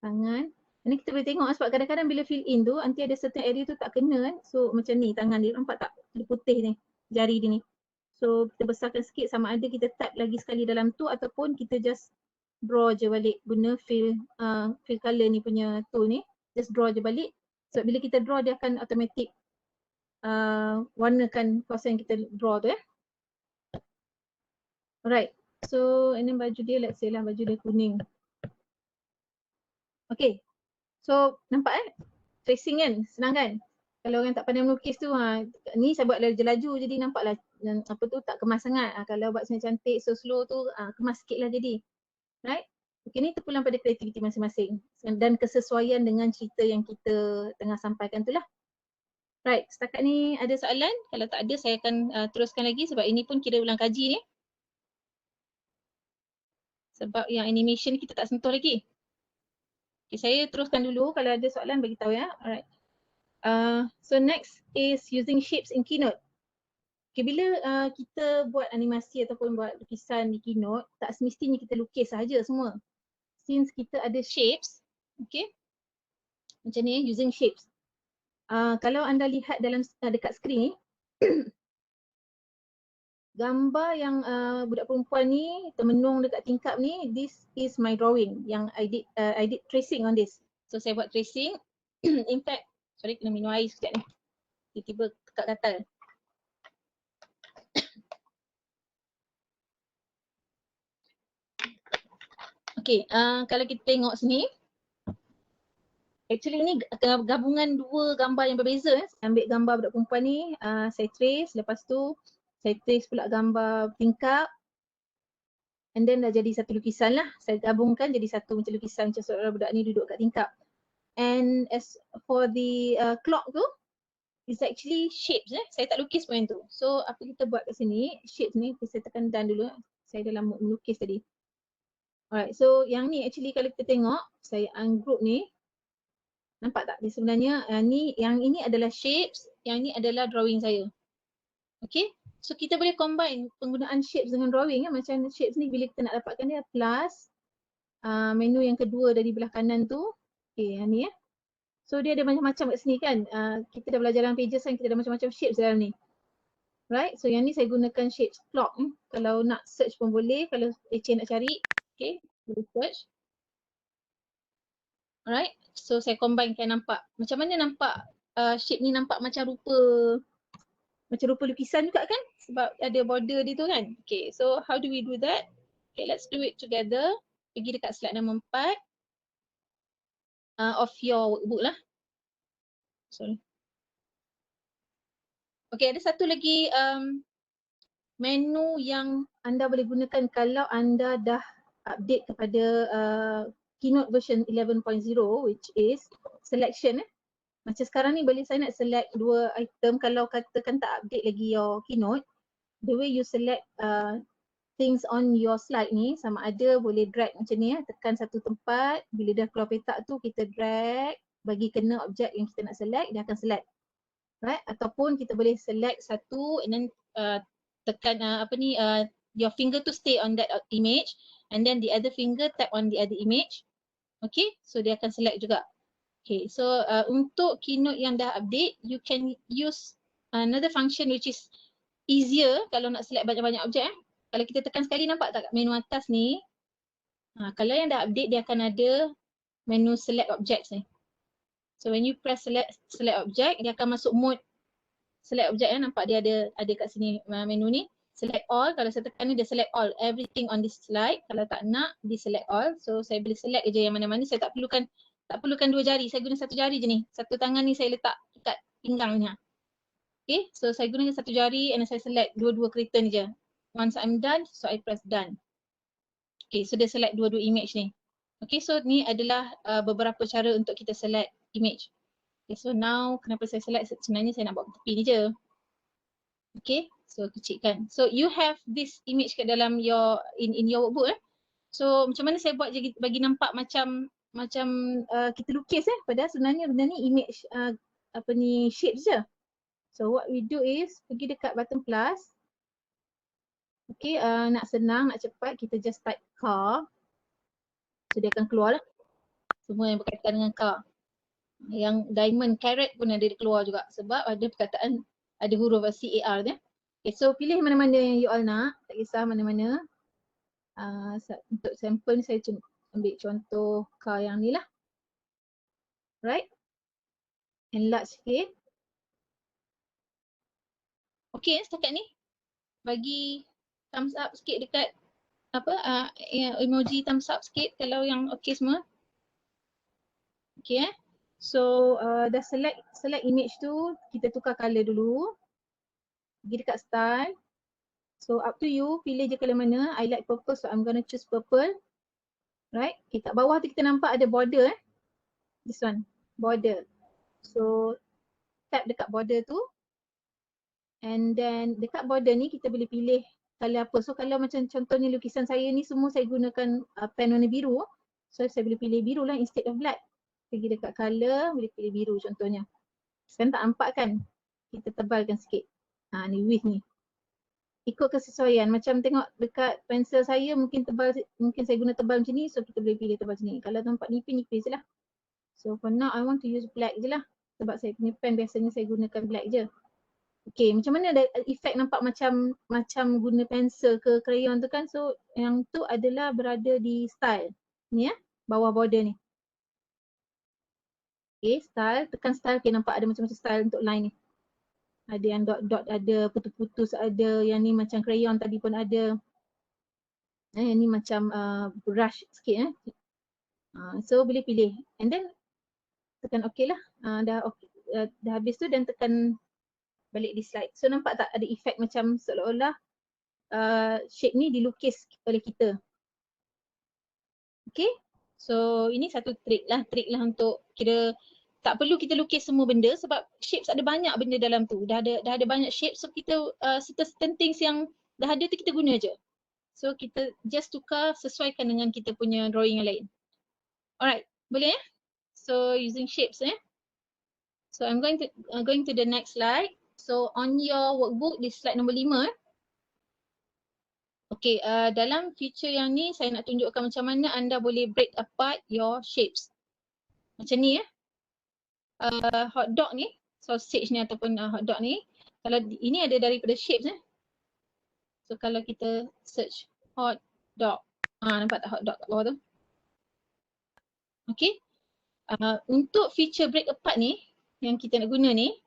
Speaker 2: Tangan. Ini kita boleh tengok sebab kadang-kadang bila fill in tu nanti ada certain area tu tak kena kan. So macam ni tangan dia, nampak tak? Dia putih ni, jari dia ni. So kita besarkan sikit sama ada kita tap lagi sekali dalam tu ataupun kita just draw je balik guna fill color ni punya tool ni. Just draw je balik. So bila kita draw dia akan automatic warnakan kawasan yang kita draw tu ya. Alright. So ini baju dia, let's say lah baju dia kuning. Okay. So nampak tracing kan, senang kan? Kalau orang tak pandai melukis tu ni saya buat laju-laju jadi nampaklah apa tu tak kemas sangat. Kalau buat senyap cantik so slow tu kemas sikit lah jadi. Right? Okay, ni terpulang pada kreativiti masing-masing dan kesesuaian dengan cerita yang kita tengah sampaikan tu lah. Right, setakat ni ada soalan? Kalau tak ada saya akan teruskan lagi sebab ini pun kira ulang kaji ni. Sebab yang animation kita tak sentuh lagi. Okay, saya teruskan dulu, kalau ada soalan bagi tahu ya. Alright. So next is using shapes in Keynote. Okay, bila kita buat animasi ataupun buat lukisan di Keynote, tak semestinya kita lukis saja semua. Since kita ada shapes, okay. Macam ni using shapes. Kalau anda lihat dalam dekat skrin ni, gambar yang budak perempuan ni termenung dekat tingkap ni, this is my drawing yang I did tracing on this. So saya buat tracing. In fact, sorry kena minum air sekejap ni. Tiba-tiba tekak gatal. Okay, kalau kita tengok sini, actually ni gabungan dua gambar yang berbeza. Saya ambil gambar budak perempuan ni, saya trace, lepas tu saya trace pula gambar tingkap, and then dah jadi satu lukisan lah. Saya gabungkan jadi satu macam lukisan macam seorang budak ni duduk kat tingkap. And as for the clock tu, it's actually shapes saya tak lukis pun yang tu. So apa kita buat kat sini, shapes ni, saya tekan done dulu. Saya dalam mood melukis tadi. Alright, so yang ni actually kalau kita tengok, saya ungroup ni. Nampak tak? Dia sebenarnya ni, yang ini adalah shapes, yang ni adalah drawing saya. Okay, so kita boleh combine penggunaan shapes dengan drawing. Macam shapes ni bila kita nak dapatkan dia plus menu yang kedua dari belah kanan tu. Okay, yang ni So dia ada macam-macam kat sini kan. Kita dah belajar dalam pages kan, kita ada macam-macam shapes dalam ni. Right, so yang ni saya gunakan shapes clock. Kalau nak search pun boleh, kalau Ece nak cari. Okay, boleh search. Alright, so saya combinekan nampak. Macam mana nampak shape ni nampak macam rupa lukisan juga kan? Sebab ada border dia tu kan. Okay, so how do we do that? Okay, let's do it together. Pergi dekat slide nombor 4 of your workbook lah. Sorry. Okay, ada satu lagi menu yang anda boleh gunakan kalau anda dah update kepada Keynote version 11.0, which is selection. Macam sekarang ni boleh saya nak select dua item. Kalau katakan tak update lagi your Keynote, the way you select things on your slide ni sama ada boleh drag macam ni tekan satu tempat, bila dah keluar petak tu kita drag bagi kena objek yang kita nak select, dia akan select. Right? Ataupun kita boleh select satu and then tekan your finger to stay on that image and then the other finger tap on the other image. Okay, so dia akan select juga. Okay, so untuk Keynote yang dah update, you can use another function which is easier kalau nak select banyak-banyak objek. Kalau kita tekan sekali, nampak tak kat menu atas ni? Kalau yang dah update, dia akan ada menu select objects ni. So when you press select object, dia akan masuk mode select object. Nampak dia ada kat sini menu ni. Select all, kalau saya tekan ni dia select all, everything on this slide. Kalau tak nak, di select all. So saya boleh select je yang mana-mana. Saya tak perlukan dua jari, saya guna satu jari je ni. Satu tangan ni saya letak dekat pinggangnya. Okay, so saya guna satu jari and saya select dua-dua kereta ni je. Once I'm done, so I press done. Okay, so dia select dua-dua image ni. Okay, so ni adalah beberapa cara untuk kita select image. Okay, so now kenapa saya select, sebenarnya saya nak buat tepi ni je. Okay, so kecilkan. So you have this image kat dalam your in your workbook. So macam mana saya buat bagi nampak macam kita lukis padahal sebenarnya benda ni image shapes je. So what we do is pergi dekat button plus. Okay, nak senang, nak cepat, kita just type car. So dia akan keluar lah. Semua yang berkaitan dengan car. Yang diamond caret pun ada keluar juga sebab ada perkataan, ada huruf CAR dia. Okay, so pilih mana-mana yang you all nak, tak kisah mana-mana. Untuk sampel ni saya ambil contoh car yang ni lah. Right? Enlarge sikit. Okay, setakat ni bagi thumbs up sikit dekat emoji thumbs up sikit kalau yang okay semua. Okay so dah select image tu, kita tukar color dulu. Pergi dekat style. So up to you, pilih je color mana. I like purple, so I'm gonna choose purple. Right, okay, kat bawah tu kita nampak ada border this one, border. So tap dekat border tu. And then dekat border ni kita boleh pilih color apa. So kalau macam contohnya lukisan saya ni semua saya gunakan pen warna biru. So saya boleh pilih biru lah instead of black. Pergi dekat color, boleh pilih biru contohnya. Sekarang tak nampak kan? Kita tebalkan sikit. Ni width ni. Ikut kesesuaian. Macam tengok dekat pensel saya mungkin tebal, mungkin saya guna tebal macam ni. So kita boleh pilih tebal macam ni. Kalau nampak nipis je lah. So for now I want to use black je lah. Sebab saya punya pen biasanya saya gunakan black je. Okay, macam mana ada efek nampak macam guna pensel ke crayon tu kan. So yang tu adalah berada di style. Ni bawah border ni. Okay, style, tekan style. Okay, nampak ada macam-macam style untuk line ni. Ada yang dot-dot, ada putus-putus, ada yang ni macam crayon tadi pun ada. Ni macam brush sikit so boleh pilih and then tekan OK lah. Dah okay, dah habis tu dan tekan balik di slide. So nampak tak ada efek macam seolah-olah shape ni dilukis oleh kita. Okay. So ini satu trik lah untuk kira tak perlu kita lukis semua benda sebab shapes ada banyak benda dalam tu. Dah ada banyak shapes so kita certain things yang dah ada tu kita guna je. So kita just tukar sesuaikan dengan kita punya drawing yang lain. Alright, boleh ya? So using shapes So I'm going to the next slide. So on your workbook di slide nombor 5 Okay, dalam feature yang ni saya nak tunjukkan macam mana anda boleh break apart your shapes. Macam ni hot dog ni, sausage ni ataupun hot dog ni, kalau ini ada daripada shapes So kalau kita search hot dog, nampak tak hot dog kat bawah tu? Okay, untuk feature break apart ni yang kita nak guna ni,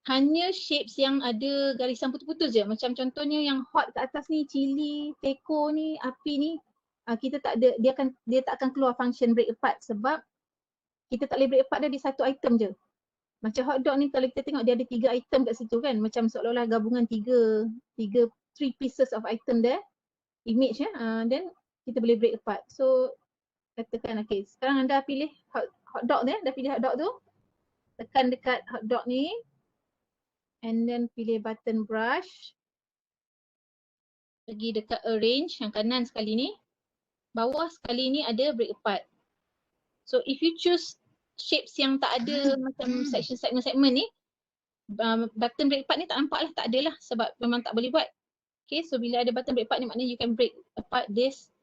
Speaker 2: hanya shapes yang ada garisan putus-putus je. Macam contohnya yang hot kat atas ni, chili, teko ni, api ni, kita tak ada, dia tak akan keluar function break apart sebab kita tak boleh break apart dia di satu item je. Macam hot dog ni kalau kita tengok dia ada 3 item kat situ kan, macam seolah-olah gabungan 3 pieces of item there, image then kita boleh break apart. So katakan okay, sekarang anda pilih hot dog dia, dah pilih hot dog tu, tekan dekat hot dog ni and then pilih button brush, pergi dekat arrange yang kanan sekali ni, bawah sekali ni ada break apart. So if you choose shapes yang tak ada macam section segment ni, button break apart ni tak nampak lah, tak ada lah sebab memang tak boleh buat. Okay, so bila ada button break apart ni maknanya you can break apart this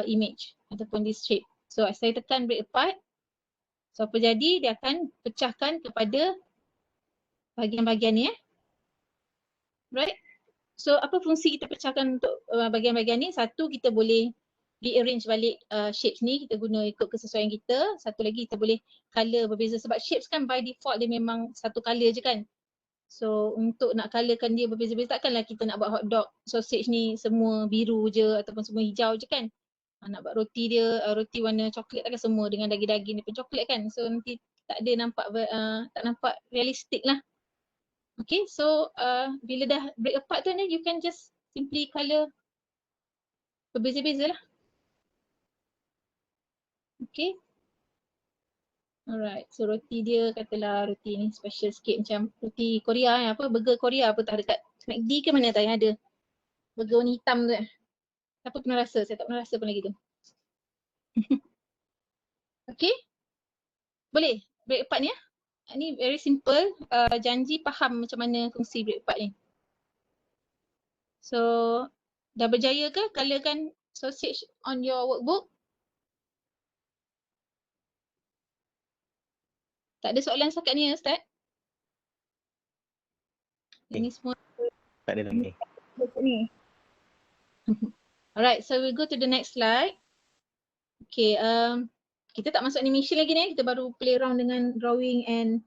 Speaker 2: image ataupun this shape. So saya tekan break apart, so apa jadi dia akan pecahkan kepada bahagian-bahagian ni Right. So apa fungsi kita pecahkan untuk bahagian-bahagian ni? Satu, kita boleh rearrange balik shapes ni, kita guna ikut kesesuaian kita. Satu lagi kita boleh color berbeza sebab shapes kan by default dia memang satu color je kan. So untuk nak colorkan dia berbeza-beza, takkanlah kita nak buat hot dog sausage ni semua biru je ataupun semua hijau je kan. Nak buat roti dia, roti warna coklat takkan semua dengan daging-daging dia pun coklat kan. So nanti tak nampak realistik lah. Okay, so bila dah break apart tu you can just simply color berbeza-beza lah. Okay. Alright, so roti dia katalah roti ni special sikit macam roti Korea burger Korea apa tak dekat McD ke mana tak yang ada burger warna hitam tu Siapa pernah rasa? Saya tak pernah rasa pun lagi tu. Okay. Boleh break apart ni Ni very simple, janji faham macam mana fungsi break apart ni. So, dah berjaya ke colorkan sausage on your workbook? Tak ada soalan setakat ni Ustaz? Ini semua
Speaker 1: Tak ada lagi.
Speaker 2: ni. Alright, so we'll go to the next slide. Okay, kita tak masuk animation lagi ni, kita baru play around dengan drawing and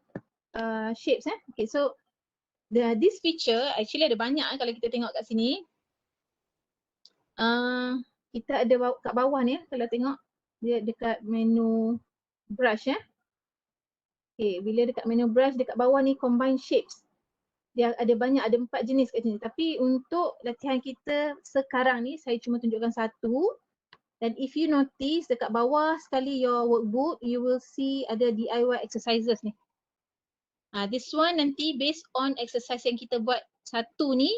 Speaker 2: shapes Okay, so this feature actually ada banyak kalau kita tengok kat sini. Kita ada kat bawah ni kalau tengok dia dekat menu brush Okay, bila dekat menu brush dekat bawah ni combine shapes. Dia ada banyak, ada 4 jenis kat sini. Tapi untuk latihan kita sekarang ni saya cuma tunjukkan satu. Dan if you notice dekat bawah sekali your workbook, you will see ada DIY exercises ni. This one nanti based on exercise yang kita buat satu ni,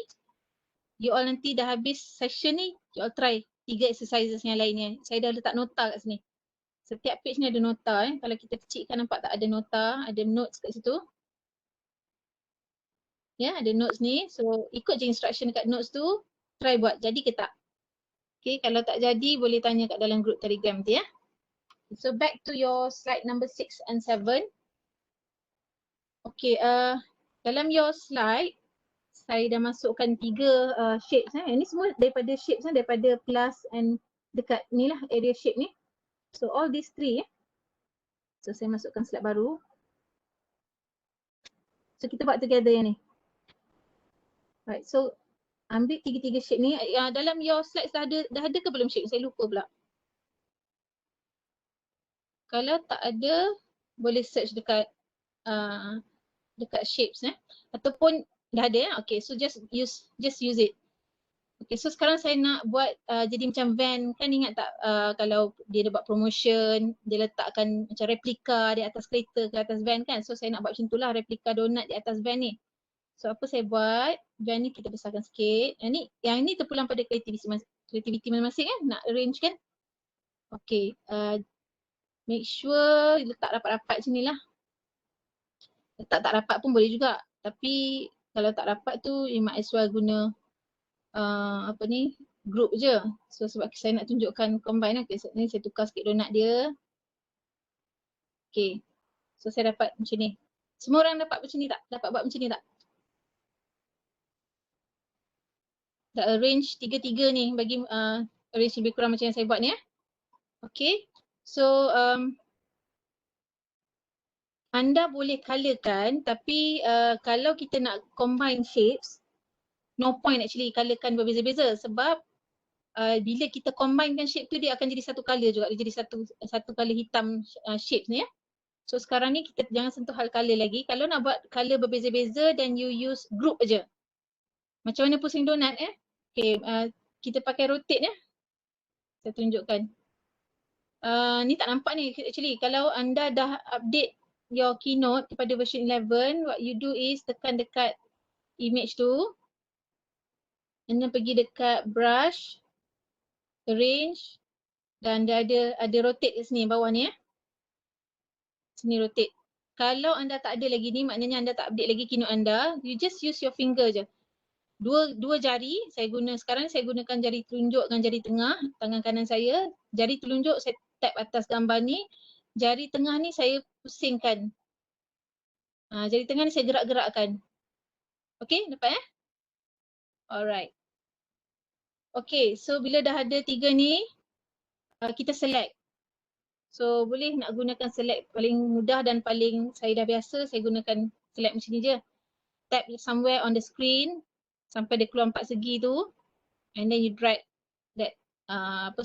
Speaker 2: you all nanti dah habis session ni, you all try 3 exercises yang lainnya. Saya dah letak nota kat sini. Setiap page ni ada nota Kalau kita kecilkan nampak tak ada nota, ada notes kat situ. Ya, ada notes ni. So ikut je instruction dekat notes tu, try buat jadi ke tak. Okay, kalau tak jadi boleh tanya kat dalam group Telegram tu So back to your slide number 6 and 7. Okay, dalam your slide saya dah masukkan 3 shapes Ini semua daripada shapes daripada plus and dekat ni lah area shape ni. So all these 3 So saya masukkan slide baru. So kita buat together yang ni. Right, so ambil tiga-tiga shape ni. Dalam your slides dah ada ke belum shape? Saya lupa pula. Kalau tak ada, boleh search dekat shapes ataupun dah ada ya. Okay, so just use it. Okay, so sekarang saya nak buat jadi macam van. Kan ingat tak kalau dia buat promotion, dia letakkan macam replika di atas kereta ke atas van kan. So saya nak buat macam itulah, replika donat di atas van ni. So apa saya buat, van ni kita besarkan sikit. Yang ni terpulang pada kreativiti masing-masing kan, nak arrange kan. Okay, make sure letak rapat-rapat macam ni lah. Letak tak rapat pun boleh juga. Tapi kalau tak rapat tu, you might as well guna group je. So sebab saya nak tunjukkan combine lah. Okay, ni saya tukar sikit donat dia. Okay, so saya dapat macam ni. Semua orang dapat macam ni tak? Dapat buat macam ni tak? Dah arrange tiga-tiga ni bagi arrange lebih kurang macam yang saya buat ni. Okay, so anda boleh colorkan, tapi kalau kita nak combine shapes, no point actually colorkan berbeza-beza sebab bila kita combinekan shape tu dia akan jadi satu color juga, dia jadi satu color hitam shapes ni ya. So sekarang ni kita jangan sentuh hal color lagi. Kalau nak buat color berbeza-beza then you use group aja. Macam mana pusing donat Okay, kita pakai rotate ya. Saya tunjukkan. Ni tak nampak ni actually. Kalau anda dah update your Keynote kepada version 11, what you do is tekan dekat image tu. And then pergi dekat brush, arrange dan dia ada rotate kat sini bawah ni Sini rotate. Kalau anda tak ada lagi ni, maknanya anda tak update lagi Keynote anda, you just use your finger je. Dua jari, sekarang saya gunakan jari telunjuk dengan jari tengah, tangan kanan saya. Jari telunjuk saya tap atas gambar ni, jari tengah ni saya pusingkan. Jari tengah ni saya gerak-gerakkan. Okay, dapat Alright. Okay, so bila dah ada tiga ni, kita select. So boleh nak gunakan select paling mudah dan paling saya dah biasa, saya gunakan select macam ni je. Tap somewhere on the screen sampai dia keluar 4 segi tu. And then you drag that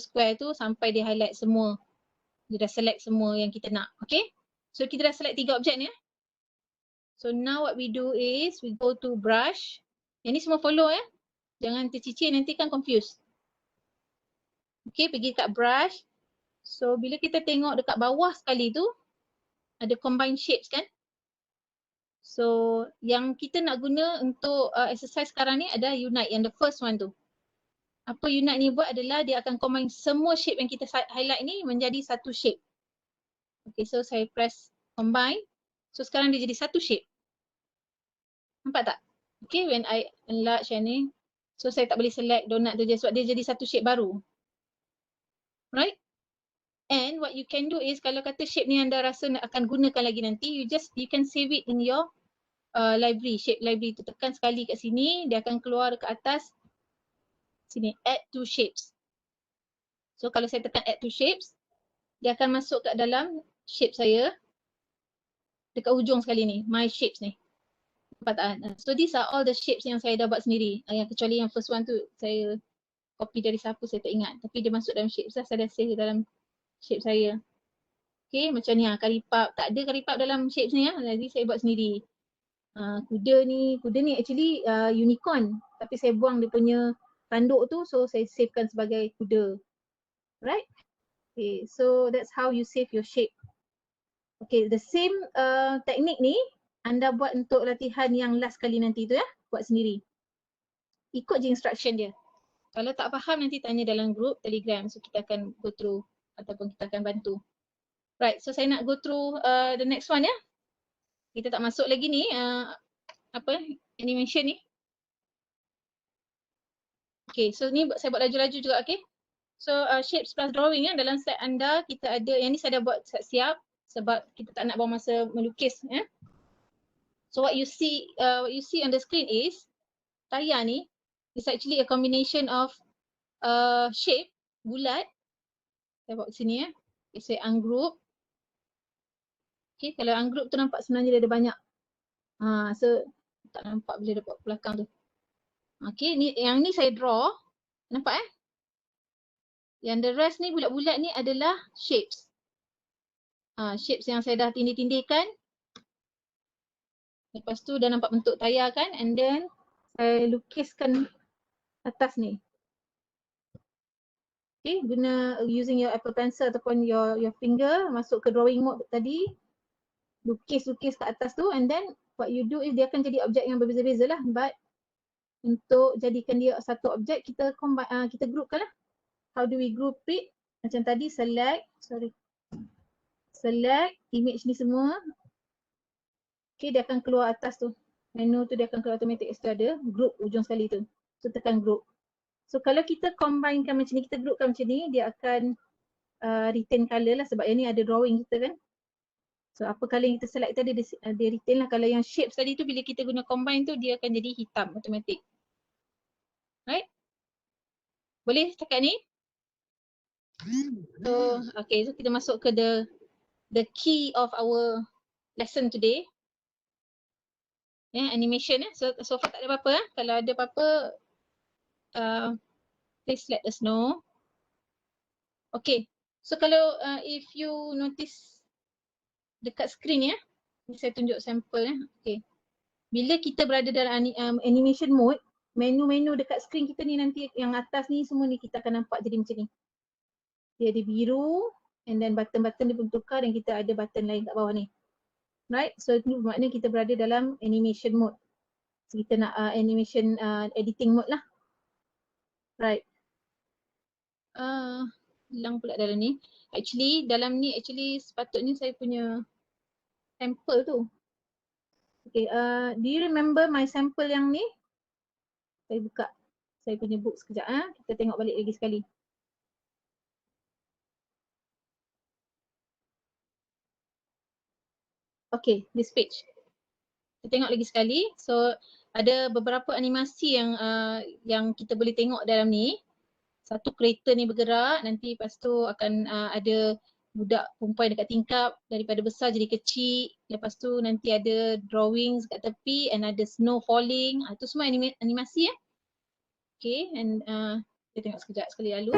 Speaker 2: square tu sampai dia highlight semua. Dia dah select semua yang kita nak. Okay. So kita dah select 3 objek ni. So now what we do is we go to brush. Yang ni semua follow Jangan tercicir nanti kan confused. Okay, pergi kat brush. So bila kita tengok dekat bawah sekali tu ada combine shapes kan. So yang kita nak guna untuk exercise sekarang ni ada unite, yang the first one tu. Apa unite ni buat adalah dia akan combine semua shape yang kita highlight ni menjadi satu shape. Okay, so saya press combine. So sekarang dia jadi satu shape. Nampak tak? Okay, when I enlarge yang ni. So saya tak boleh select donat tu je sebab dia jadi satu shape baru. Right? And what you can do is kalau kata shape ni anda rasa akan gunakan lagi nanti, you can save it in your library, shape library tu. Tekan sekali kat sini, dia akan keluar ke atas sini, add to shapes. So kalau saya tekan add to shapes, dia akan masuk kat dalam shape saya dekat ujung sekali ni, my shapes ni. So these are all the shapes yang saya dah buat sendiri. Yang kecuali yang first one tu saya copy dari siapa saya tak ingat, tapi dia masuk dalam shapes lah, saya dah save dalam shape saya. Okay, macam ni karipap. Tak ada karipap dalam shapes ni jadi saya buat sendiri. Kuda ni actually unicorn, tapi saya buang dia punya tanduk tu, so saya savekan sebagai kuda. Right? Okay, so that's how you save your shape. Okay, the same teknik ni anda buat untuk latihan yang last kali nanti tu buat sendiri. Ikut je instruction dia. Kalau tak faham nanti tanya dalam group Telegram, so kita akan go through ataupun kita akan bantu. Right, so saya nak go through the next one Kita tak masuk lagi ni animation ni. Okay, so ni saya buat laju-laju juga, okay. So shapes plus drawing dalam slide anda kita ada, yang ni saya dah buat siap sebab kita tak nak buang masa melukis So what you see on the screen is tayar ni is actually a combination of shape bulat. Saya buat sini Okay, saya ungroup. Okay, kalau ungroup tu nampak sebenarnya dia ada banyak. So tak nampak bila dia buat belakang tu. Okay, ni, yang ni saya draw. Nampak eh? Yang the rest ni bulat-bulat ni adalah shapes. Shapes yang saya dah tindih-tindihkan. Lepas tu dah nampak bentuk tayar kan, and then saya lukiskan atas ni. Okay, guna using your Apple Pencil ataupun your finger, masuk ke drawing mode tadi, lukis-lukis ke atas tu, and then what you do is dia akan jadi objek yang berbeza-beza lah, but untuk jadikan dia satu objek, kita combine, kita groupkan lah. How do we group it? Macam tadi, select image ni semua. Okay, dia akan keluar atas tu. Menu tu dia akan keluar automatic. So ada group ujung sekali tu. So tekan group. So kalau kita combinekan macam ni, kita groupkan macam ni, dia akan retain colour lah sebab yang ni ada drawing kita kan. So apa colour yang kita select tadi, dia retain lah. Kalau yang shapes tadi tu bila kita guna combine tu, dia akan jadi hitam automatic. Right? Boleh setakat ni? So, okay, so kita masuk ke the key of our lesson today. Animation so far tak ada apa-apa. Kalau ada apa-apa, please let us know. Okay, so kalau if you notice dekat screen ni saya tunjuk sampel Okay, bila kita berada dalam animation mode, menu-menu dekat screen kita ni nanti yang atas ni semua ni kita akan nampak jadi macam ni. Dia ada biru, and then button-button dia pun tukar, dan kita ada button lain kat bawah ni. Right, so itu bermakna kita berada dalam animation mode. So kita nak animation editing mode lah. Right. Hilang pula dalam ni. Actually dalam ni sepatutnya saya punya sample tu. Okay, do you remember my sample yang ni? Saya buka saya punya book sekejap. Kita tengok balik lagi sekali. Okay, this page. Kita tengok lagi sekali. So ada beberapa animasi yang kita boleh tengok dalam ni. Satu kereta ni bergerak, nanti lepas tu akan ada budak perempuan dekat tingkap, daripada besar jadi kecil. Lepas tu nanti ada drawings kat tepi and ada snow falling. Itu semua animasi Okay, and kita tengok sekejap sekali lalu.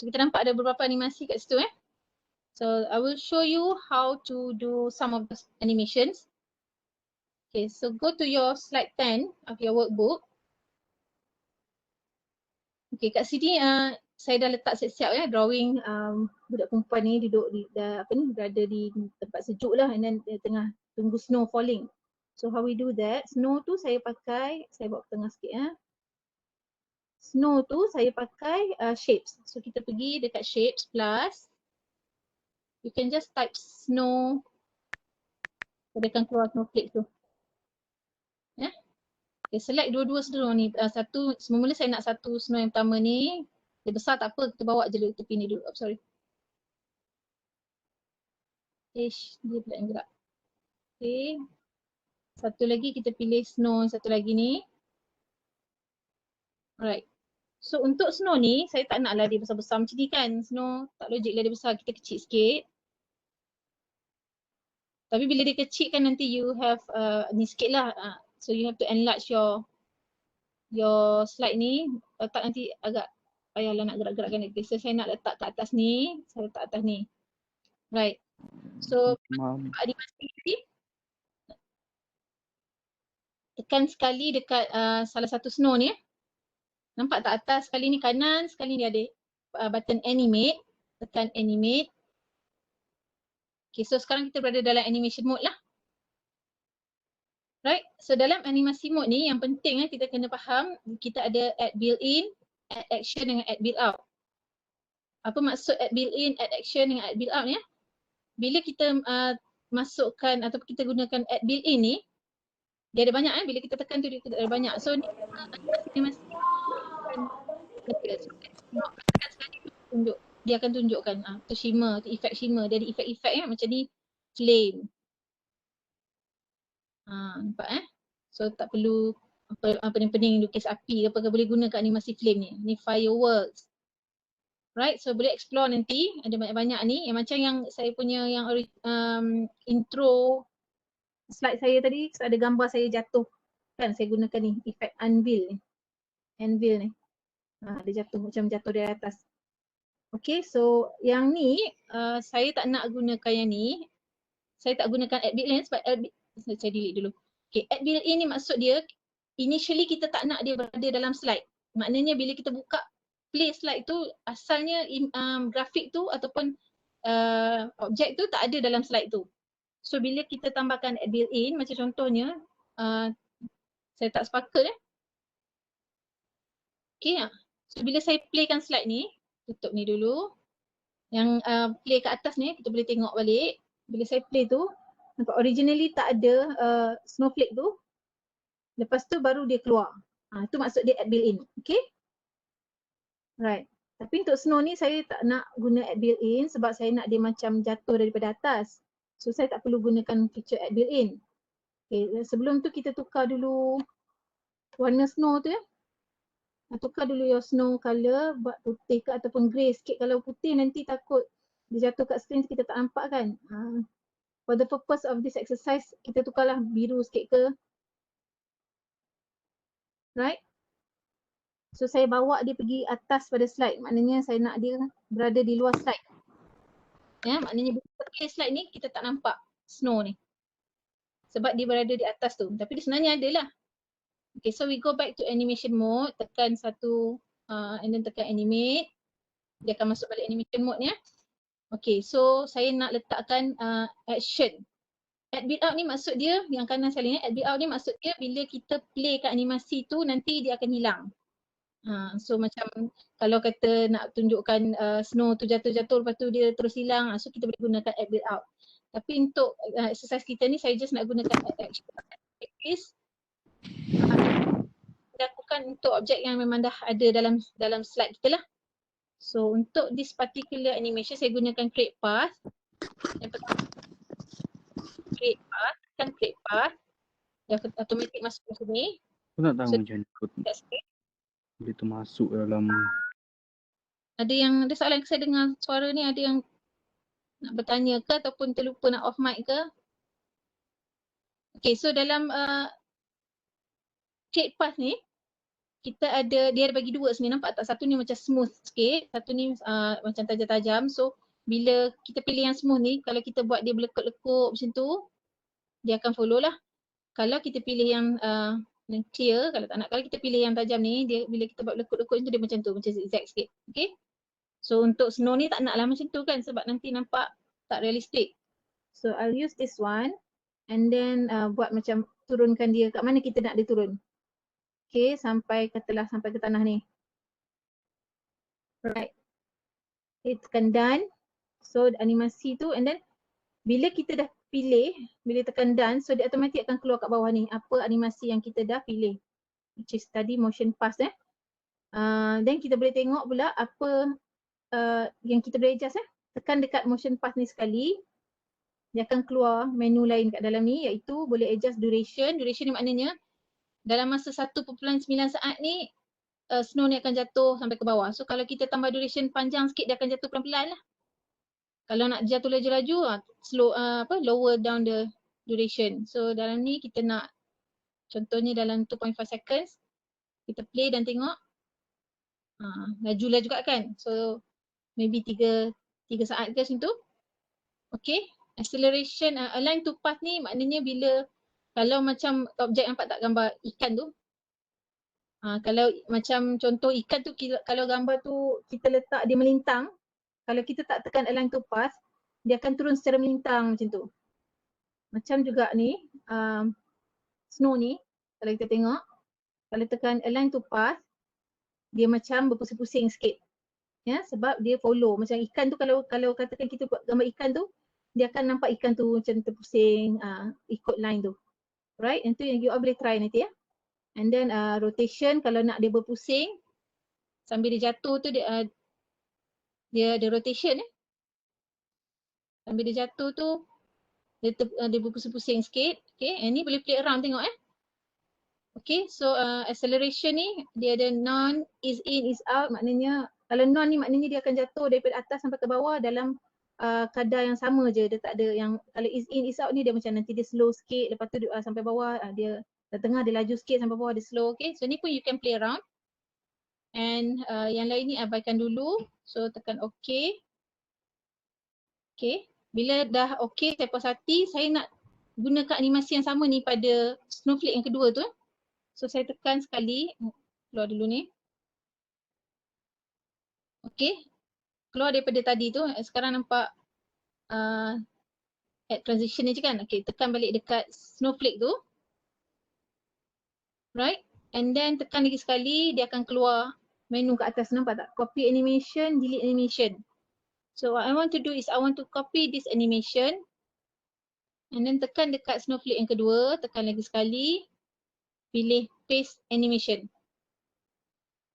Speaker 2: So kita nampak ada beberapa animasi kat situ So I will show you how to do some of the animations. Okay, so go to your slide 10 of your workbook. Okay, kat sini saya dah letak siap-siap drawing budak perempuan ni duduk berada di tempat sejuk lah, and then dia tengah tunggu snow falling. So how we do that? Snow tu saya bawa ke tengah sikit Snow tu saya pakai shapes. So kita pergi dekat shapes plus, you can just type snow, dia akan keluar snowflake tu. Okay, select dua-dua snow ni. Semula saya nak satu snow yang pertama ni. Dia besar tak apa, kita bawa je tepi ni dulu. Sorry. Dia pula yang gerak. Okay. Satu lagi kita pilih snow satu lagi ni. Alright. So untuk snow ni, saya tak naklah dia besar-besar macam ni kan. Snow tak logik lah dia besar, kita kecil sikit. Tapi bila dia kecil kan nanti you have ni sikit lah. So you have to enlarge your slide ni. Letak nanti agak payahlah nak gerak-gerakkan lagi. So saya nak letak kat atas ni, saya letak atas ni. Right. So animasi ni, tekan sekali dekat salah satu snow ni. Nampak tak atas sekali ni kanan, sekali ni ada button animate. Tekan animate. Okay, so sekarang kita berada dalam animation mode lah. Right, so dalam animasi mode ni yang penting kita kena faham kita ada add built in, add action dengan add build out. Apa maksud add built in, add action dengan add build out ni? Bila kita masukkan atau kita gunakan add built in ni, dia ada banyak bila kita tekan tu dia ada banyak. So ni animasi dia akan tunjukkan tu shimmer, tu efek shimmer, dia ada efek-efek macam ni flame. Nampak So tak perlu pening-pening lukis api ke apa, boleh guna kat animasi flame ni. Ni fireworks. Right, so boleh explore nanti, ada banyak-banyak ni. Yang macam yang saya punya yang intro slide saya tadi, ada gambar saya jatuh. Kan saya gunakan ni, efek anvil ni. Anvil ni. Dia jatuh macam jatuh dari atas. Okay, so yang ni saya tak nak gunakan yang ni. Saya tak gunakan add built in sebab saya delete dulu. Okay, add built in ni maksud dia initially kita tak nak dia berada dalam slide. Maknanya bila kita buka play slide tu asalnya grafik tu ataupun objek tu tak ada dalam slide tu. So bila kita tambahkan add built in macam contohnya saya tak sepakat Okay, so bila saya playkan slide ni, tutup ni dulu. Yang play kat atas ni kita boleh tengok balik. Bila saya play tu, nampak originally tak ada snowflake tu. Lepas tu baru dia keluar. Itu maksud dia add built in. Okay? Right. Tapi untuk snow ni saya tak nak guna add built in sebab saya nak dia macam jatuh daripada atas. So saya tak perlu gunakan feature add built in. Okay. Sebelum tu kita tukar dulu warna snow tu Tukar dulu your snow colour, buat putih ke ataupun grey sikit. Kalau putih nanti takut dia jatuh kat screen kita tak nampak kan. For the purpose of this exercise, kita tukarlah biru sikit ke. Right? So saya bawa dia pergi atas pada slide. Maknanya saya nak dia berada di luar slide. Maknanya bila kita play slide ni, kita tak nampak snow ni. Sebab dia berada di atas tu. Tapi dia sebenarnya ada lah. Okay, so we go back to animation mode. Tekan satu and then tekan animate. Dia akan masuk balik animation mode ni. Okay, so saya nak letakkan action. Add build out ni maksud dia, yang kanan sekali ni, add build out ni maksud dia bila kita play kat animasi tu nanti dia akan hilang. So macam kalau kata nak tunjukkan snow tu jatuh-jatuh lepas tu dia terus hilang, so kita boleh gunakan add build out. Tapi untuk exercise kita ni saya just nak gunakan add action. Lakukan untuk objek yang memang dah ada dalam slide kita lah. So untuk this particular animation saya gunakan create path. Yang pertama create path, kan create path. Dia automatic masuk ke sini.
Speaker 5: Aku nak tahu macam mana boleh termasuk dalam.
Speaker 2: Ada soalan saya dengar suara ni, ada yang nak bertanya ke ataupun terlupa nak off mic ke? Okay, so dalam create path ni kita ada, dia ada bagi dua sini, nampak tak? Satu ni macam smooth sikit, satu ni macam tajam-tajam. So bila kita pilih yang smooth ni, kalau kita buat dia berlekuk-lekuk macam tu, dia akan follow lah. Kalau kita pilih yang clear, kalau kita pilih yang tajam ni, dia bila kita buat lekuk-lekuk tu dia macam tu, macam zigzag sikit. Okay? So untuk snow ni tak nak lah macam tu kan, sebab nanti nampak tak realistik. So I'll use this one and then buat macam turunkan dia, kat mana kita nak dia turun. Okay, sampai ke tanah ni. Right. Okay, tekan done. So animasi tu and then bila kita dah pilih, bila tekan done, so dia automatik akan keluar kat bawah ni apa animasi yang kita dah pilih. Which is tadi motion pass Then kita boleh tengok pula apa yang kita boleh adjust Tekan dekat motion pass ni sekali. Dia akan keluar menu lain kat dalam ni, iaitu boleh adjust duration. Duration ni maknanya dalam masa 1.9 saat ni snow ni akan jatuh sampai ke bawah. So kalau kita tambah duration panjang sikit, dia akan jatuh pelan-pelan lah. Kalau nak jatuh laju-laju, lower down the duration. So dalam ni kita nak contohnya dalam 2.5 seconds, kita play dan tengok. Lajulah juga kan. So maybe 3 saat ke macam tu. Okay. Acceleration, align to path ni maknanya bila kalau macam objek nampak tak gambar ikan tu. Kalau macam contoh ikan tu, kalau gambar tu kita letak dia melintang, kalau kita tak tekan align to path, dia akan turun secara melintang macam tu. Macam juga ni, snow ni, kalau kita tengok, kalau tekan align to path, dia macam berpusing-pusing sikit. Ya, sebab dia follow. Macam ikan tu, kalau katakan kita buat gambar ikan tu, dia akan nampak ikan tu macam terpusing, ikut line tu. Right, itu yang you all boleh try nanti ya. And then rotation, kalau nak dia berpusing, sambil dia jatuh tu dia ada rotation ya. Sambil dia jatuh tu, dia berpusing-pusing sikit. Okay, and ni boleh play around tengok Okay, so acceleration ni dia ada non, is in, is out. Maknanya kalau non ni maknanya dia akan jatuh daripada atas sampai ke bawah dalam kadar yang sama je. Dia tak ada yang, kalau is in, is out ni dia macam nanti dia slow sikit, lepas tu sampai bawah dia tengah dia laju sikit, sampai bawah dia slow. Okay, so ni pun you can play around. And yang lain ni abaikan dulu. So tekan OK. Okay, bila dah OK saya puas hati, saya nak gunakan animasi yang sama ni pada snowflake yang kedua tu. So saya tekan sekali, keluar dulu ni. Okay, keluar daripada tadi tu, sekarang nampak add transition ni je kan. Okay, tekan balik dekat snowflake tu. Right, and then tekan lagi sekali, dia akan keluar menu kat atas, nampak tak? Copy animation, delete animation. So what I want to do is I want to copy this animation. And then tekan dekat snowflake yang kedua, tekan lagi sekali. Pilih paste animation.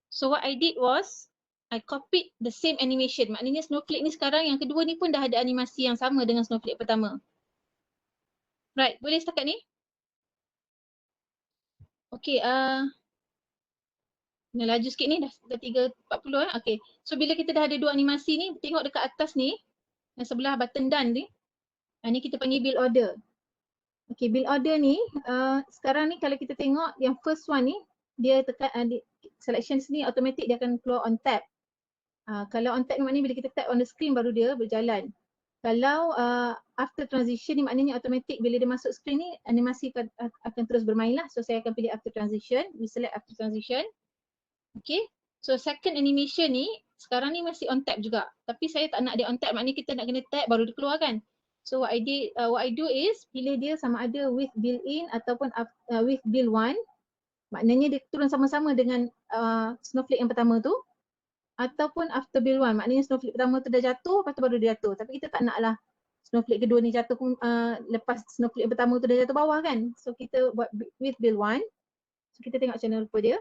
Speaker 2: So what I did was, I copied the same animation. Maknanya snowflake ni sekarang yang kedua ni pun dah ada animasi yang sama dengan snowflake pertama. Right, boleh setakat ni? Okay, nak laju sikit ni, dah 3.40 Okay, so bila kita dah ada dua animasi ni, tengok dekat atas ni, yang sebelah button done ni, ni kita panggil build order. Okay, build order ni, sekarang ni kalau kita tengok yang first one ni, dia tekan selections ni automatic dia akan keluar on tab. Kalau on tab ni maknanya bila kita tap on the screen baru dia berjalan. Kalau after transition ni maknanya automatic bila dia masuk screen ni animasi akan terus bermain lah. So saya akan pilih after transition, we select after transition. Okay, so second animation ni sekarang ni masih on tab juga. Tapi saya tak nak dia on tab, maknanya kita nak kena tap baru dia keluar kan. So what I do is pilih dia sama ada with built-in ataupun with build one. Maknanya dia turun sama-sama dengan snowflake yang pertama tu. Ataupun after build one, maknanya snowflake pertama tu dah jatuh, lepas tu baru dia jatuh. Tapi kita tak nak lah snowflake kedua ni jatuh lepas snowflake pertama tu dah jatuh bawah kan. So kita buat with build one. So kita tengok channel rupa dia.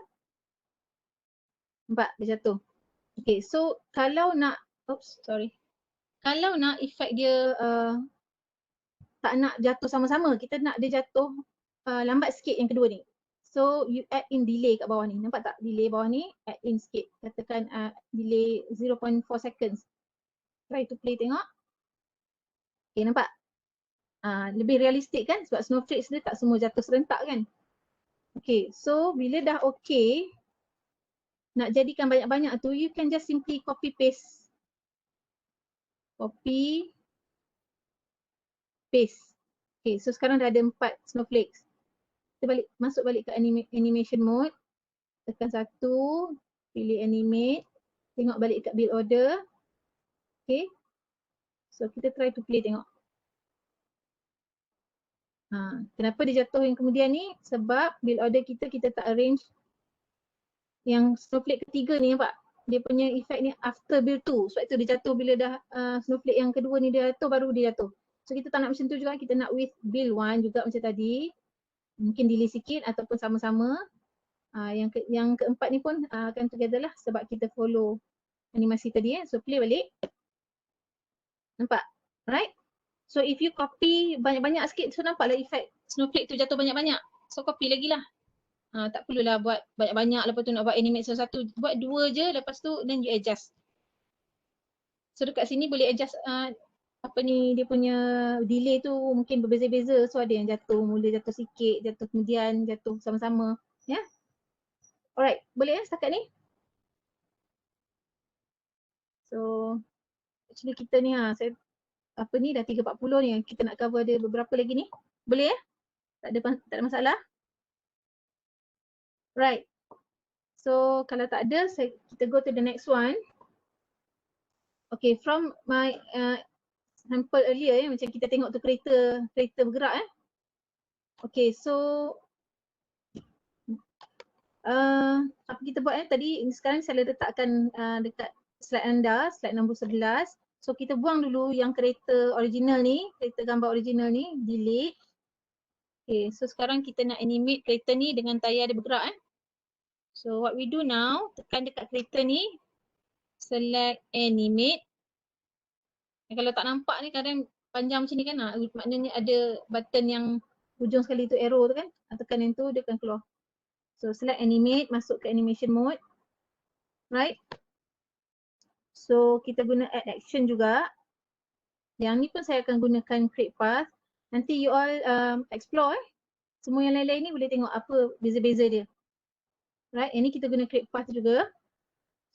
Speaker 2: Nampak dia jatuh. Okay, so kalau nak, kalau nak efek dia tak nak jatuh sama-sama, kita nak dia jatuh lambat sikit yang kedua ni. So you add in delay kat bawah ni. Nampak tak delay bawah ni? Add in sikit. Katakan delay 0.4 seconds. Try to play tengok. Okay, nampak? Lebih realistik kan? Sebab snowflakes dia tak semua jatuh serentak kan? Okay, so bila dah okay, nak jadikan banyak-banyak tu, you can just simply copy paste. Copy, paste. Okay, so sekarang dah ada 4 snowflakes. Kita masuk balik ke animation mode. Tekan 1, pilih animate. Tengok balik kat build order. Okay. So kita try to play tengok. Kenapa dia jatuh yang kemudian ni? Sebab build order kita tak arrange yang snowflake ketiga ni, nampak? Dia punya efek ni after build 2. Sebab itu dia jatuh bila dah snowflake yang kedua ni dia jatuh, baru dia jatuh. So kita tak nak macam tu juga, kita nak with build 1 juga macam tadi. Mungkin delay sikit ataupun sama-sama. Yang keempat ni pun akan together lah sebab kita follow animasi tadi . So play balik. Nampak? Right? So if you copy banyak-banyak sikit, so nampaklah efek snowflake tu jatuh banyak-banyak. So copy lagi lah. Tak perlulah buat banyak-banyak, lepas tu nak buat animate satu-satu. Buat 2 je, lepas tu then you adjust. So dekat sini boleh adjust dia punya delay tu mungkin berbeza-beza. So ada yang jatuh, mula jatuh sikit, jatuh kemudian, jatuh sama-sama. Ya? Alright, boleh setakat ni? So actually kita ni saya dah 3.40 ni, kita nak cover ada beberapa lagi ni. Boleh ya? Tak ada masalah? Right. So kalau tak ada, kita go to the next one. Okay, from my sample earlier macam kita tengok tu kereta bergerak . Okay, so apa kita buat tadi, sekarang saya letakkan dekat slide anda, slide nombor 11. So kita buang dulu yang kereta original ni, kereta gambar original ni, delete. Okay, so sekarang kita nak animate kereta ni dengan tayar dia bergerak So what we do now, tekan dekat kereta ni, select animate. Kalau tak nampak ni kadang panjang macam ni kan, maknanya ada button yang hujung sekali tu arrow tu kan, tekan yang tu dia akan keluar. So select animate, masuk ke animation mode. Right. So kita guna add action juga. Yang ni pun saya akan gunakan create path. Nanti you all explore semua yang lain-lain ni boleh tengok apa beza-beza dia. Right, ini kita guna create path juga.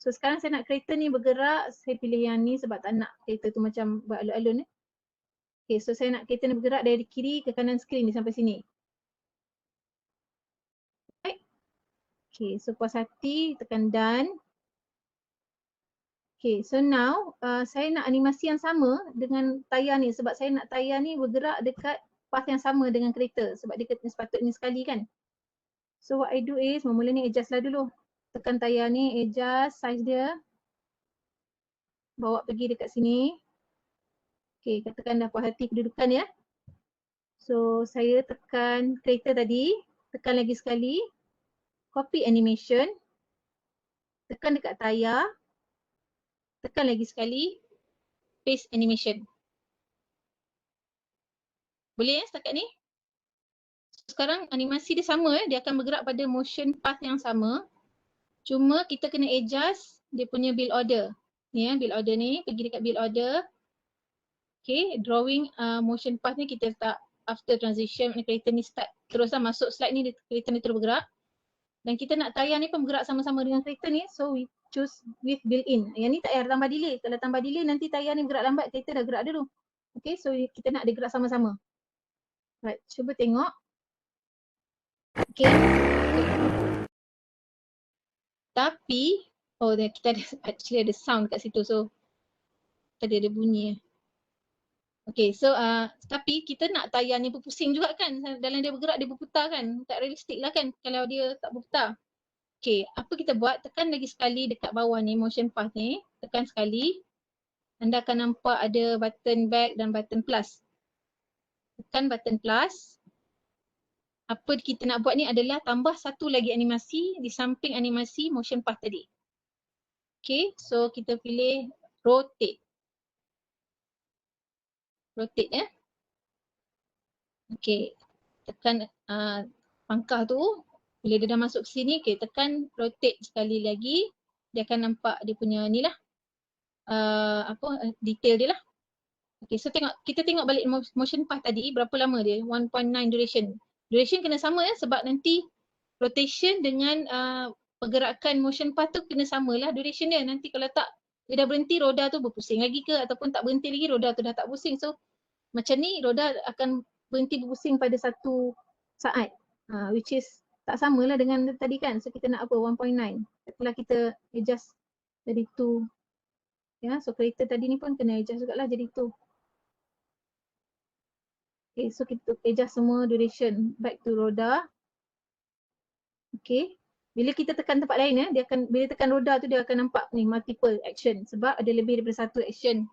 Speaker 2: So sekarang saya nak kereta ni bergerak, saya pilih yang ni sebab tak nak kereta tu macam beralun-alun Okay, so saya nak kereta ni bergerak dari kiri ke kanan skrin ni sampai sini. Right. Okay, so puas hati, tekan done. Okay, so now saya nak animasi yang sama dengan tayar ni sebab saya nak tayar ni bergerak dekat path yang sama dengan kereta sebab dia sepatutnya sekali kan. So what I do is, mula ni adjust lah dulu. Tekan tayar ni, adjust size dia. Bawa pergi dekat sini. Okay, katakan dah puas hati kedudukan ya. So saya tekan kereta tadi, tekan lagi sekali. Copy animation. Tekan dekat tayar. Tekan lagi sekali, paste animation. Boleh setakat ni? Sekarang animasi dia sama dia akan bergerak pada motion path yang sama. Cuma kita kena adjust dia punya build order. Ni build order ni, pergi dekat build order. Okay, drawing motion path ni kita letak after transition, kereta ni start. Teruslah masuk slide ni, kereta ni terus bergerak. Dan kita nak tayar ni pun bergerak sama-sama dengan kereta ni, so we choose with built-in. Yang ni tak payah tambah delay. Kalau tambah delay nanti tayar ni bergerak lambat, kereta dah gerak dulu. Okay, so kita nak dia gerak sama-sama. Right, cuba tengok. Okay. Tapi, kita ada sound kat situ, so tadi ada bunyi. Okay, so tapi kita nak tayar ni berpusing juga kan. Dalam dia bergerak, dia berputar kan. Tak realistik lah kan kalau dia tak berputar. Okay, apa kita buat, tekan lagi sekali dekat bawah ni, motion path ni. Tekan sekali. Anda akan nampak ada button back dan button plus. Tekan button plus. Apa kita nak buat ni adalah tambah satu lagi animasi di samping animasi motion path tadi. Okay, so kita pilih rotate. Rotate ya. Okay, tekan pangkah tu. Bila dia dah masuk ke sini, okay, tekan rotate sekali lagi. Dia akan nampak dia punya ni lah. Detail dia lah. Okay, so kita tengok balik motion path tadi, berapa lama dia? 1.9 duration. Duration kena sama ya, sebab nanti rotation dengan pergerakan motion path tu kena samalah duration dia. Nanti kalau tak, dia dah berhenti, roda tu berpusing lagi ke, ataupun tak berhenti lagi, roda tu dah tak pusing. So macam ni roda akan berhenti berpusing pada satu saat. Which is tak samalah dengan tadi kan. So kita nak apa? 1.9. Setelah kita adjust jadi tu. Ya, so kereta tadi ni pun kena adjust juga lah jadi tu. Okay, so kita adjust semua duration back to roda. Okay, bila kita tekan tempat lain dia akan, bila tekan roda tu dia akan nampak ni multiple action sebab ada lebih daripada satu action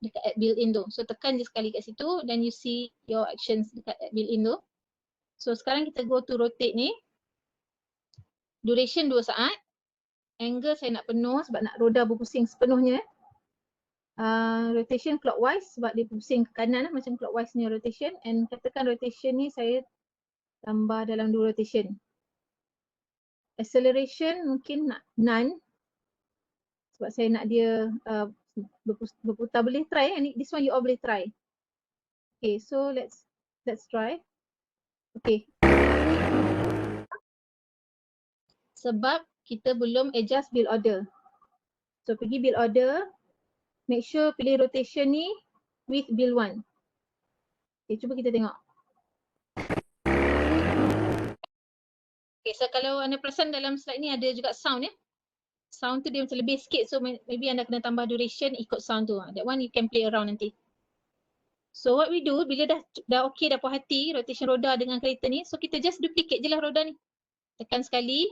Speaker 2: dekat add built-in tu. So tekan je sekali kat situ dan you see your actions dekat add built-in tu. So sekarang kita go to rotate ni. Duration 2 saat. Angle saya nak penuh sebab nak roda berpusing sepenuhnya. Rotation clockwise sebab dia pusing ke kanan macam clockwise ni rotation. And katakan rotation ni saya tambah dalam 2 rotation. Acceleration mungkin nak none. Sebab saya nak dia berputar. Boleh try this one you all boleh try. Okay, so let's try. Okay. Sebab kita belum adjust build order. So pergi build order. Make sure pilih rotation ni with build 1. Okay, cuba kita tengok. Okay, so kalau anda perasan dalam slide ni ada juga sound ya. Sound tu dia macam lebih sikit, so maybe anda kena tambah duration ikut sound tu. That one you can play around nanti. So what we do, bila dah okay, dah puas hati rotation roda dengan kereta ni, so kita just duplicate je lah roda ni. Tekan sekali,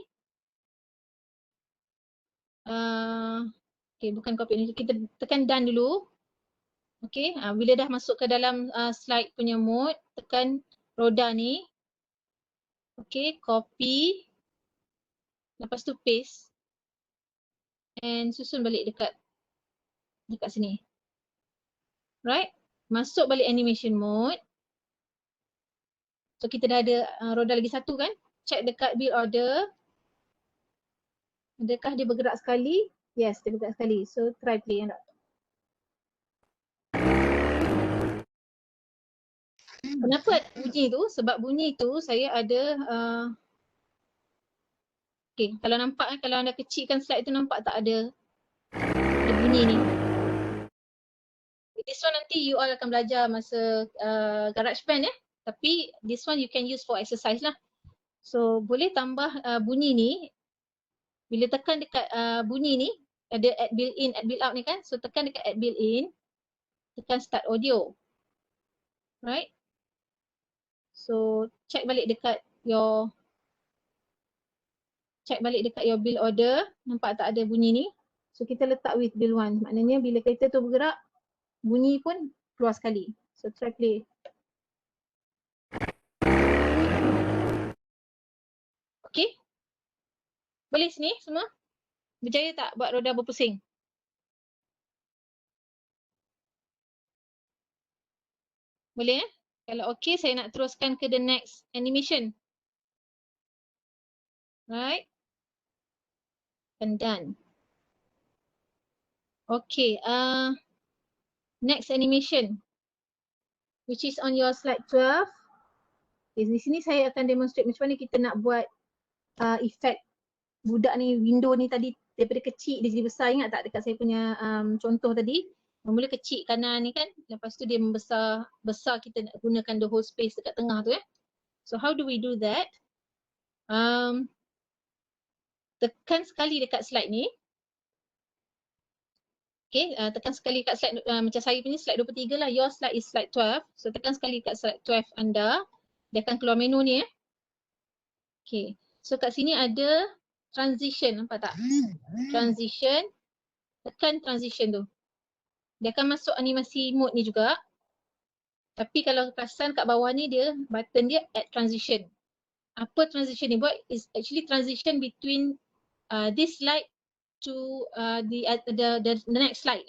Speaker 2: Okay, bukan copy ni. Kita tekan done dulu. Okay, bila dah masuk ke dalam slide punya mode, tekan roda ni. Okay, copy. Lepas tu paste. And susun balik dekat sini. Right? Masuk balik animation mode. So kita dah ada roda lagi satu kan? Check dekat build order. Adakah dia bergerak sekali? Yes, dia bergerak sekali. So try play yang tak. Kenapa ada bunyi tu? Sebab bunyi tu saya ada okay, kalau nampak kalau anda kecilkan slide tu nampak tak ada bunyi ni. This one nanti you all akan belajar masa GarageBand ya. Tapi this one you can use for exercise lah. So boleh tambah bunyi ni. Bila tekan dekat bunyi ni, ada add built in, add built out ni kan. So tekan dekat add built in, tekan start audio. Right? So check balik dekat your build order, nampak tak ada bunyi ni. So kita letak with build one. Maknanya bila kereta tu bergerak, bunyi pun keluar sekali. So try play. Okay. Boleh sini semua? Berjaya tak buat roda berpusing? Boleh eh? Kalau okay, saya nak teruskan ke the next animation. Right. And done. Okay. Next animation. Which is on your slide 12. Okay, di sini saya akan demonstrate macam mana kita nak buat effect budak ni, window ni tadi daripada kecil dia jadi besar. Ingat tak dekat saya punya contoh tadi? Mula kecil kanan ni kan, lepas tu dia membesar, kita nak gunakan the whole space dekat tengah tu . So how do we do that? Tekan sekali dekat slide ni. Okay, tekan sekali dekat slide, macam saya punya slide 23 lah, your slide is slide 12. So tekan sekali dekat slide 12 anda, dia akan keluar menu ni . Okay, so kat sini ada transition, nampak tak? Transition, tekan transition tu. Dia akan masuk animasi mode ni juga. Tapi kalau perasan kat bawah ni dia, button dia add transition. Apa transition ni buat? Is actually transition between this slide to the next slide .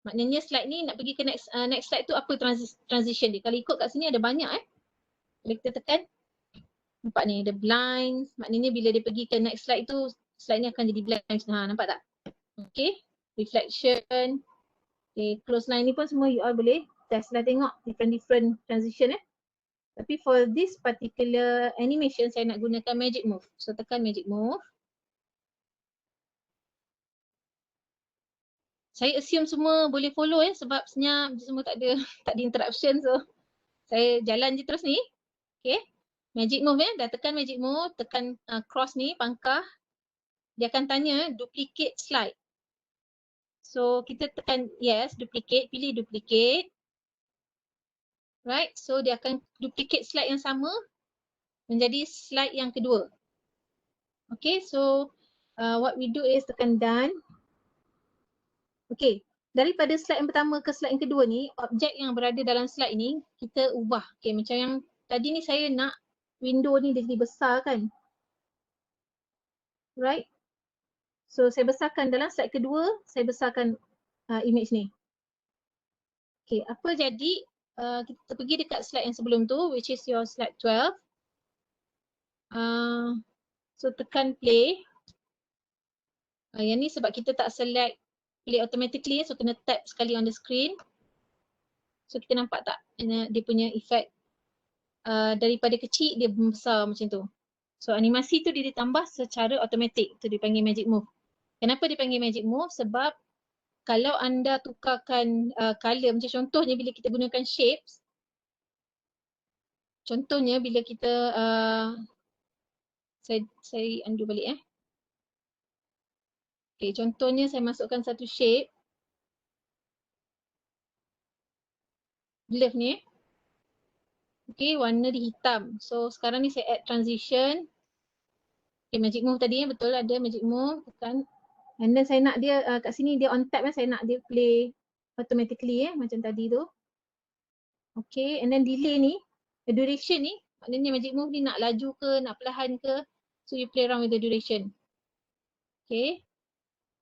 Speaker 2: Maknanya slide ni nak pergi ke next slide tu apa transition dia. Kalau ikut kat sini ada banyak . Kalau kita tekan, nampak ni ada blinds. Maknanya bila dia pergi ke next slide tu, slide ni akan jadi blinds. Nampak tak? Okay, reflection. Okay, close line ni pun semua you all boleh test lah tengok different transition . Tapi for this particular animation saya nak gunakan magic move. So tekan magic move. Saya assume semua boleh follow sebab senyap semua tak ada interruption, so saya jalan je terus ni. Okay, magic move dah tekan magic move, tekan cross ni pangkah. Dia akan tanya duplicate slide. So kita tekan yes, duplicate, pilih duplicate. Right, so dia akan duplicate slide yang sama menjadi slide yang kedua. Okay, so what we do is tekan done. Okay, daripada slide yang pertama ke slide yang kedua ni, objek yang berada dalam slide ni kita ubah. Okay, macam yang tadi ni saya nak window ni dia jadi besar kan. Right, so saya besarkan dalam slide kedua, saya besarkan image ni. Okay, apa jadi? Kita pergi dekat slide yang sebelum tu, which is your slide 12. So tekan play. Yang ni sebab kita tak select play automatically, so kena tap sekali on the screen. So kita nampak tak dia punya effect daripada kecil dia besar macam tu. So animasi tu dia ditambah secara automatik, tu dipanggil magic move. Kenapa dipanggil magic move? Sebab kalau anda tukarkan color, macam contohnya bila kita gunakan shapes, contohnya bila kita saya undo balik Okay, contohnya saya masukkan satu shape. Glove ni Okay, warna dia hitam. So sekarang ni saya add transition. Okay, magic move tadi betul ada magic move. Tekan And then saya nak dia kat sini dia on tap saya nak dia play automatically macam tadi tu. Okay, and then delay ni, the duration ni, maknanya magic move ni nak laju ke, nak perlahan ke. So you play around with the duration. Okay,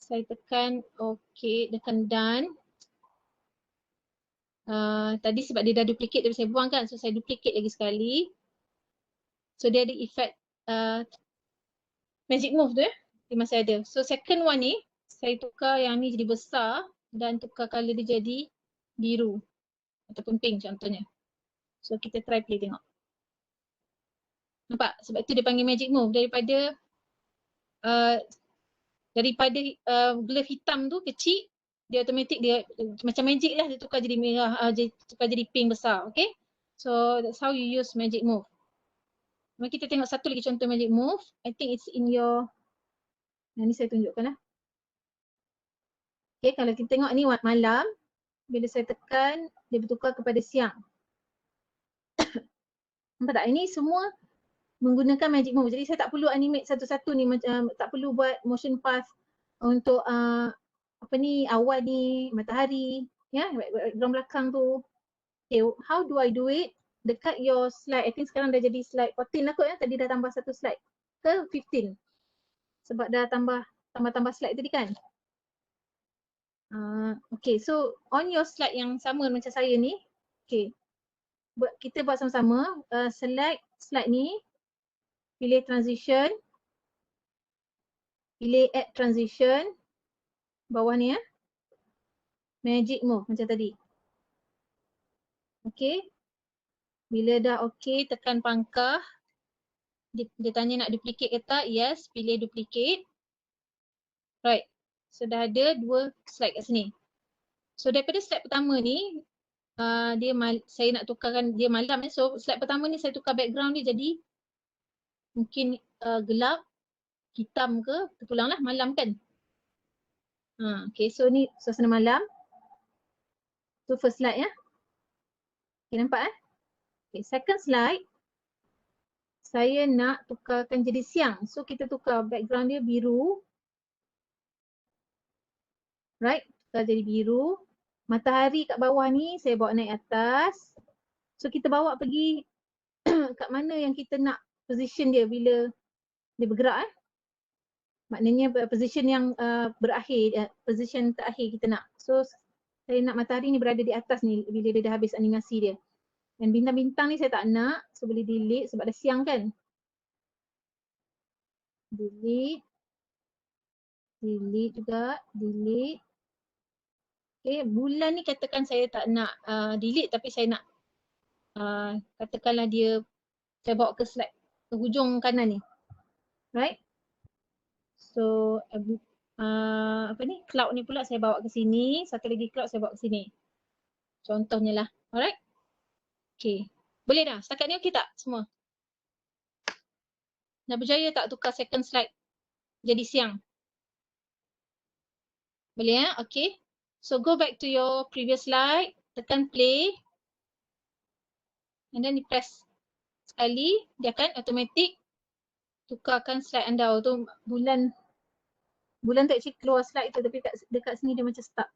Speaker 2: saya tekan okay, tekan done. Tadi sebab dia dah duplicate, dia saya buang kan, so saya duplicate lagi sekali. So dia ada effect magic move tu dia masih ada. So second one ni, saya tukar yang ni jadi besar dan tukar colour dia jadi biru ataupun pink contohnya. So kita try play tengok. Nampak? Sebab tu dia panggil magic move daripada glove hitam tu kecil, dia automatic dia macam magic lah, dia tukar jadi merah, tukar jadi pink besar. Okay? So that's how you use magic move. Mari kita tengok satu lagi contoh magic move. I think it's in your, ni saya tunjukkan lah. Okay, kalau kita tengok ni malam, bila saya tekan, dia bertukar kepada siang. Nampak tak? Ini semua menggunakan magic move. Jadi saya tak perlu animate satu-satu ni, macam tak perlu buat motion path untuk awan ni, matahari, ya, background belakang tu. Okay, how do I do it? Dekat your slide, I think sekarang dah jadi slide 14 lah kot ya, tadi dah tambah satu slide ke 15. Sebab dah tambah slide tadi kan. Okay, so on your slide yang sama macam saya ni, okay, kita buat sama-sama. Select slide ni, pilih transition, pilih add transition, bawah ni ya, magic move macam tadi. Okay, bila dah okay, tekan pangkah, dia tanya nak duplicate ke tak, yes, pilih duplicate. Right, so dah ada 2 slide kat sini. So daripada slide pertama ni, saya nak tukarkan dia malam ni. So slide pertama ni saya tukar background dia jadi mungkin gelap, hitam ke, terpulanglah malam kan. Okay, so ni suasana malam. So first slide ya. Okay, nampak Okay, second slide. Saya nak tukarkan jadi siang. So kita tukar background dia biru. Right, tukar jadi biru. Matahari kat bawah ni saya bawa naik atas. So kita bawa pergi kat mana yang kita nak position dia bila dia bergerak Maknanya position yang berakhir, position terakhir kita nak. So saya nak matahari ni berada di atas ni bila dia dah habis animasi dia. Dan bintang-bintang ni saya tak nak, so boleh delete sebab dah siang kan. Delete. Delete juga, delete. Okay, bulan ni katakan saya tak nak delete tapi saya nak katakanlah dia, saya bawa ke slide, ke hujung kanan ni. Right? So cloud ni pula saya bawa ke sini, satu lagi cloud saya bawa ke sini. Contohnya lah. Alright? Okay. Boleh dah? Setakat ni okey tak semua? Dah berjaya tak tukar second slide jadi siang? Boleh ya? Okay. So go back to your previous slide, tekan play. And then press sekali, dia akan automatic tukarkan slide anda. Tu bulan tu actually keluar slide tu tapi dekat sini dia macam stuck.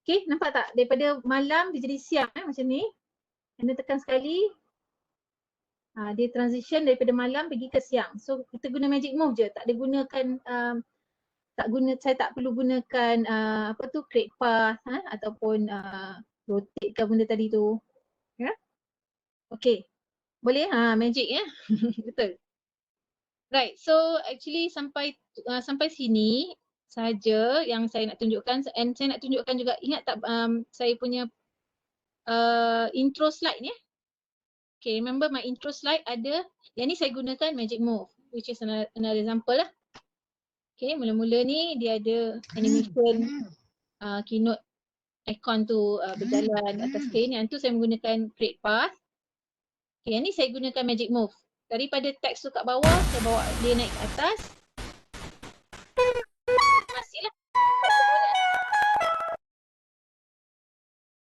Speaker 2: Okay, nampak tak? Daripada malam dia jadi siang macam ni. Anda tekan sekali. Dia transition daripada malam pergi ke siang. So kita guna magic move je. Tak ada gunakan, saya tak perlu gunakan create path ataupun rotate ke benda tadi tu. Ya? Okay. Boleh? Magic ya. Betul. Right. So actually sampai sini sahaja yang saya nak tunjukkan, and saya nak tunjukkan juga, ingat tak saya punya intro slide ni. Okay, remember my intro slide ada, yang ni saya gunakan magic move, which is another example lah. Okay, mula-mula ni dia ada animation keynote icon tu berjalan atas screen. Yang tu saya menggunakan create path. Okay, yang ni saya gunakan magic move. Daripada teks tu kat bawah, saya bawa dia naik ke atas. Masihlah.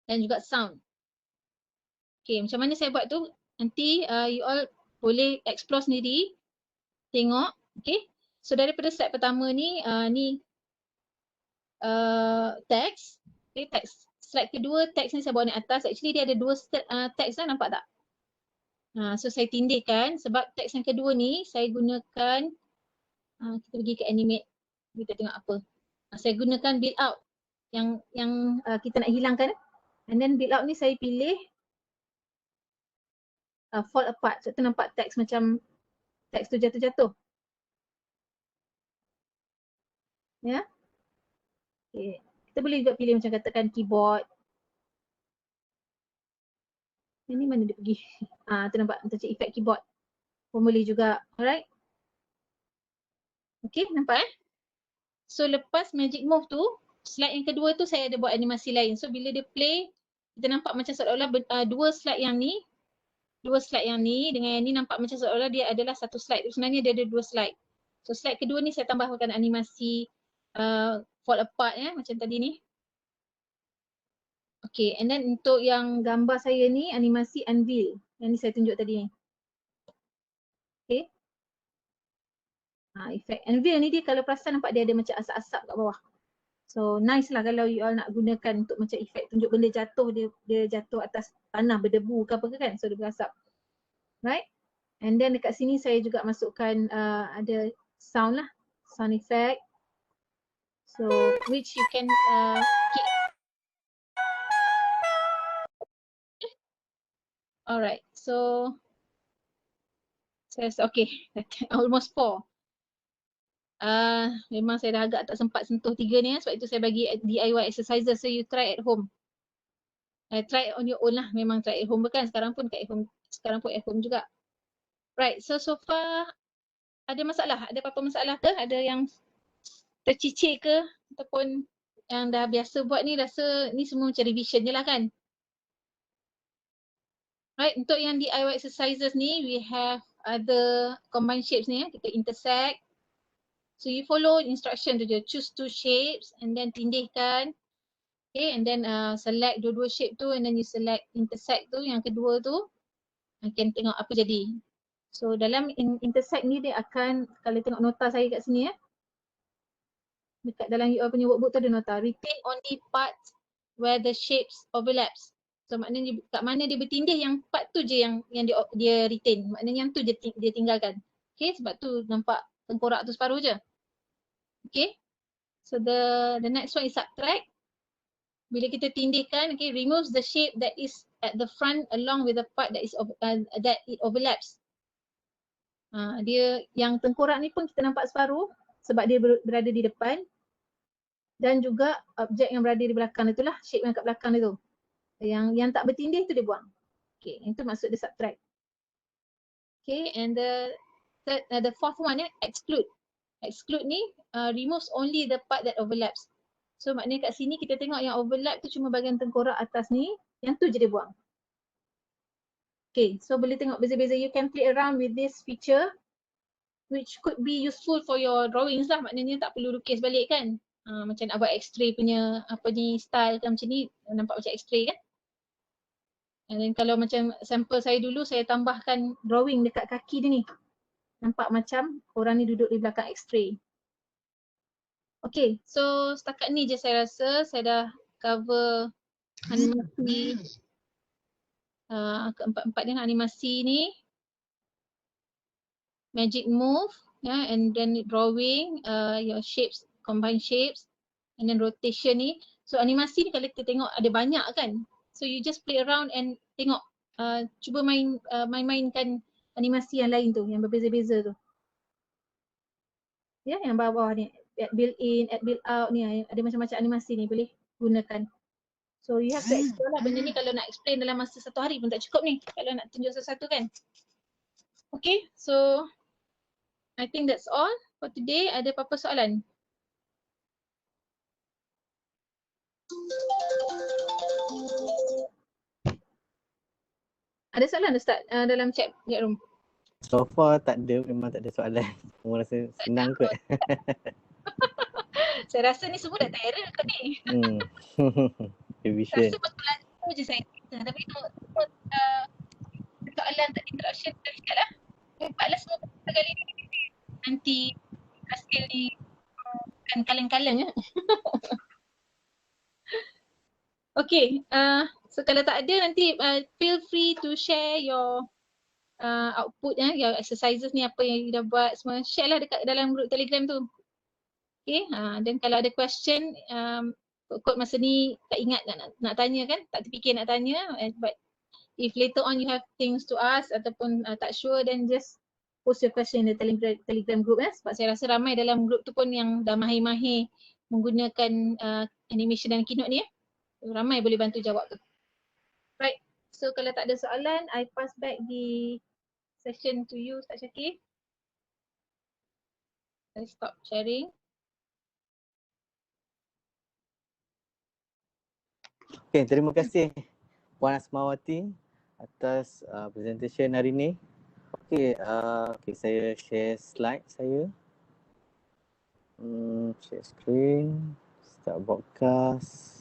Speaker 2: Dan juga sound. Okay, macam mana saya buat tu, nanti you all boleh explore sendiri, tengok. Okay, So daripada slide pertama ni, teks. Okay, teks. Slide kedua, teks ni saya bawa naik atas. Actually dia ada dua teks lah, nampak tak? So saya tindihkan sebab teks yang kedua ni saya gunakan, kita pergi ke animate, kita tengok apa. Saya gunakan build out yang kita nak hilangkan. And then build out ni saya pilih fall apart. So tu nampak teks macam teks tu jatuh-jatuh. Ya. Okay. Kita boleh juga pilih macam katakan keyboard. Ini mana dia pergi? Tu nampak macam efek keyboard. Pun boleh juga. Alright. Okay, nampak So lepas magic move tu, slide yang kedua tu saya ada buat animasi lain. So bila dia play, kita nampak macam seolah-olah dua slide yang ni dengan yang ni nampak macam seolah-olah dia adalah satu slide. Sebenarnya dia ada dua slide. So slide kedua ni saya tambahkan animasi fall apart macam tadi ni. Okay, and then untuk yang gambar saya ni animasi unveil. Yang ni saya tunjuk tadi ni. Okay. Efek unveil ni dia kalau perasan nampak dia ada macam asap-asap kat bawah. So nice lah kalau you all nak gunakan untuk macam efek tunjuk benda jatuh, dia jatuh atas tanah berdebu ke apa ke kan. So dia berasap. Right. And then dekat sini saya juga masukkan ada sound lah. Sound effect. So which you can keep. Alright. So okay. Almost 4. Memang saya dah agak tak sempat sentuh 3 ni sebab itu saya bagi DIY exercises, so you try at home. Try on your own lah, memang try at home bukan, sekarang pun at home juga. Right, so far ada masalah? Ada apa-apa masalah ke? Ada yang tercicir ke? Ataupun yang dah biasa buat ni rasa ni semua macam revision je lah kan? Right, untuk yang DIY exercises ni we have other combine shapes ni kita intersect. So you follow instruction tu je, choose two shapes and then tindihkan. Okay, and then select dua-dua shape tu and then you select intersect tu yang kedua tu. Akan tengok apa jadi. So dalam intersect ni dia akan, kalau tengok nota saya kat sini dekat dalam you all punya workbook tu ada nota, retain only parts where the shapes overlaps. So maknanya kat mana dia bertindih yang part tu je yang dia retain. Maknanya yang tu dia tinggalkan. Okay, sebab tu nampak tengkorak tu separuh je. Okay. So the next one is subtract. Bila kita tindihkan, okay, removes the shape that is at the front along with the part that it overlaps. Dia yang tengkorak ni pun kita nampak separuh sebab dia berada di depan dan juga objek yang berada di belakang itulah, shape yang kat belakang itu. Yang tak bertindih tu dia buang. Okay, itu maksud dia subtract. Okay, and the fourth one exclude. Exclude ni removes only the part that overlaps. So maknanya kat sini kita tengok yang overlap tu cuma bahagian tengkorak atas ni, yang tu je dia buang. Okay, so boleh tengok beza-beza. You can play around with this feature which could be useful for your drawings lah. Maknanya tak perlu lukis balik kan. Macam nak buat X-ray punya apa ni style kan macam ni, nampak macam X-ray kan. And then kalau macam sampel saya dulu, saya tambahkan drawing dekat kaki dia ni. Nampak macam orang ni duduk di belakang X-ray. Okay, so setakat ni je saya rasa saya dah cover animasi keempat-empat dia animasi ni, magic move, and then drawing, your shapes, combine shapes, and then rotation ni. So animasi ni kalau kita tengok ada banyak kan, so you just play around and tengok, cuba main-mainkan animasi yang lain tu, yang berbeza-beza tu. Ya, yang bawah ni, add build in, add build out ni, ada macam-macam animasi ni boleh gunakan. So you have to explore lah benda ni, kalau nak explain dalam masa 1 hari pun tak cukup ni, kalau nak tunjuk sesuatu kan. Okay, so I think that's all for today. Ada apa-apa soalan? Ada soalan Ustaz dalam chat room?
Speaker 1: So far tak ada, memang tak ada soalan. Semua rasa senang kot.
Speaker 2: Saya rasa ni semua dah tak error ke ni.
Speaker 1: Revision.
Speaker 2: Rasa betul tu je saya kata. Tapi tu soalan tak interaction dah cakap lah. Buatlah semua kali ni. Nanti feel di kaleng-kaleng ya. Okay, so kalau tak ada nanti feel free to share your output your exercises ni, apa yang you dah buat semua, share lah dekat dalam group Telegram tu. Okay, dan kalau ada question, kot masa ni tak ingat nak tanya kan, tak terfikir nak tanya, but if later on you have things to ask ataupun tak sure, then just post your question in the Telegram group sebab saya rasa ramai dalam group tu pun yang dah mahir-mahir menggunakan animation dan Keynote ni ramai boleh bantu jawab tu. Right, so kalau tak ada soalan, I pass back the session to you, Ustaz Syakir. I stop sharing.
Speaker 1: Okay, terima kasih Puan Asmawati atas presentation hari ini. Okay, saya share slide saya. Share screen, start broadcast.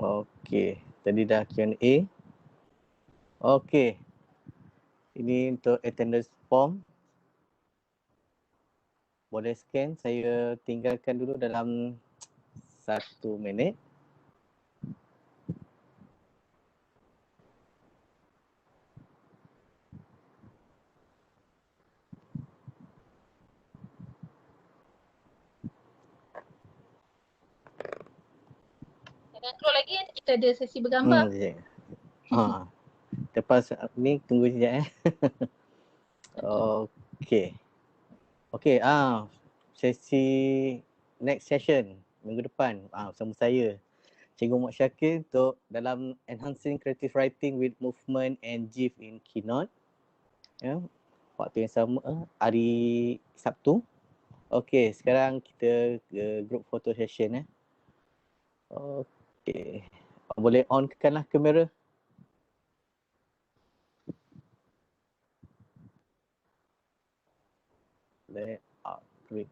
Speaker 1: Okay, tadi dah Q&A. Okay, ini untuk attendance form. Boleh scan, saya tinggalkan dulu dalam 1 minit.
Speaker 2: Jangan keluar lagi, kita ada sesi bergambar.
Speaker 1: Lepas ni tunggu sekejap Okay. Okay, sesi next session minggu depan bersama saya Cikgu Muhammad Syakir untuk dalam Enhancing Creative Writing with Movement and GIF in Keynote. Waktu yang sama hari Sabtu. Okay, sekarang kita ke group photo session Okay. Boleh onkanlah kamera. Layout grid.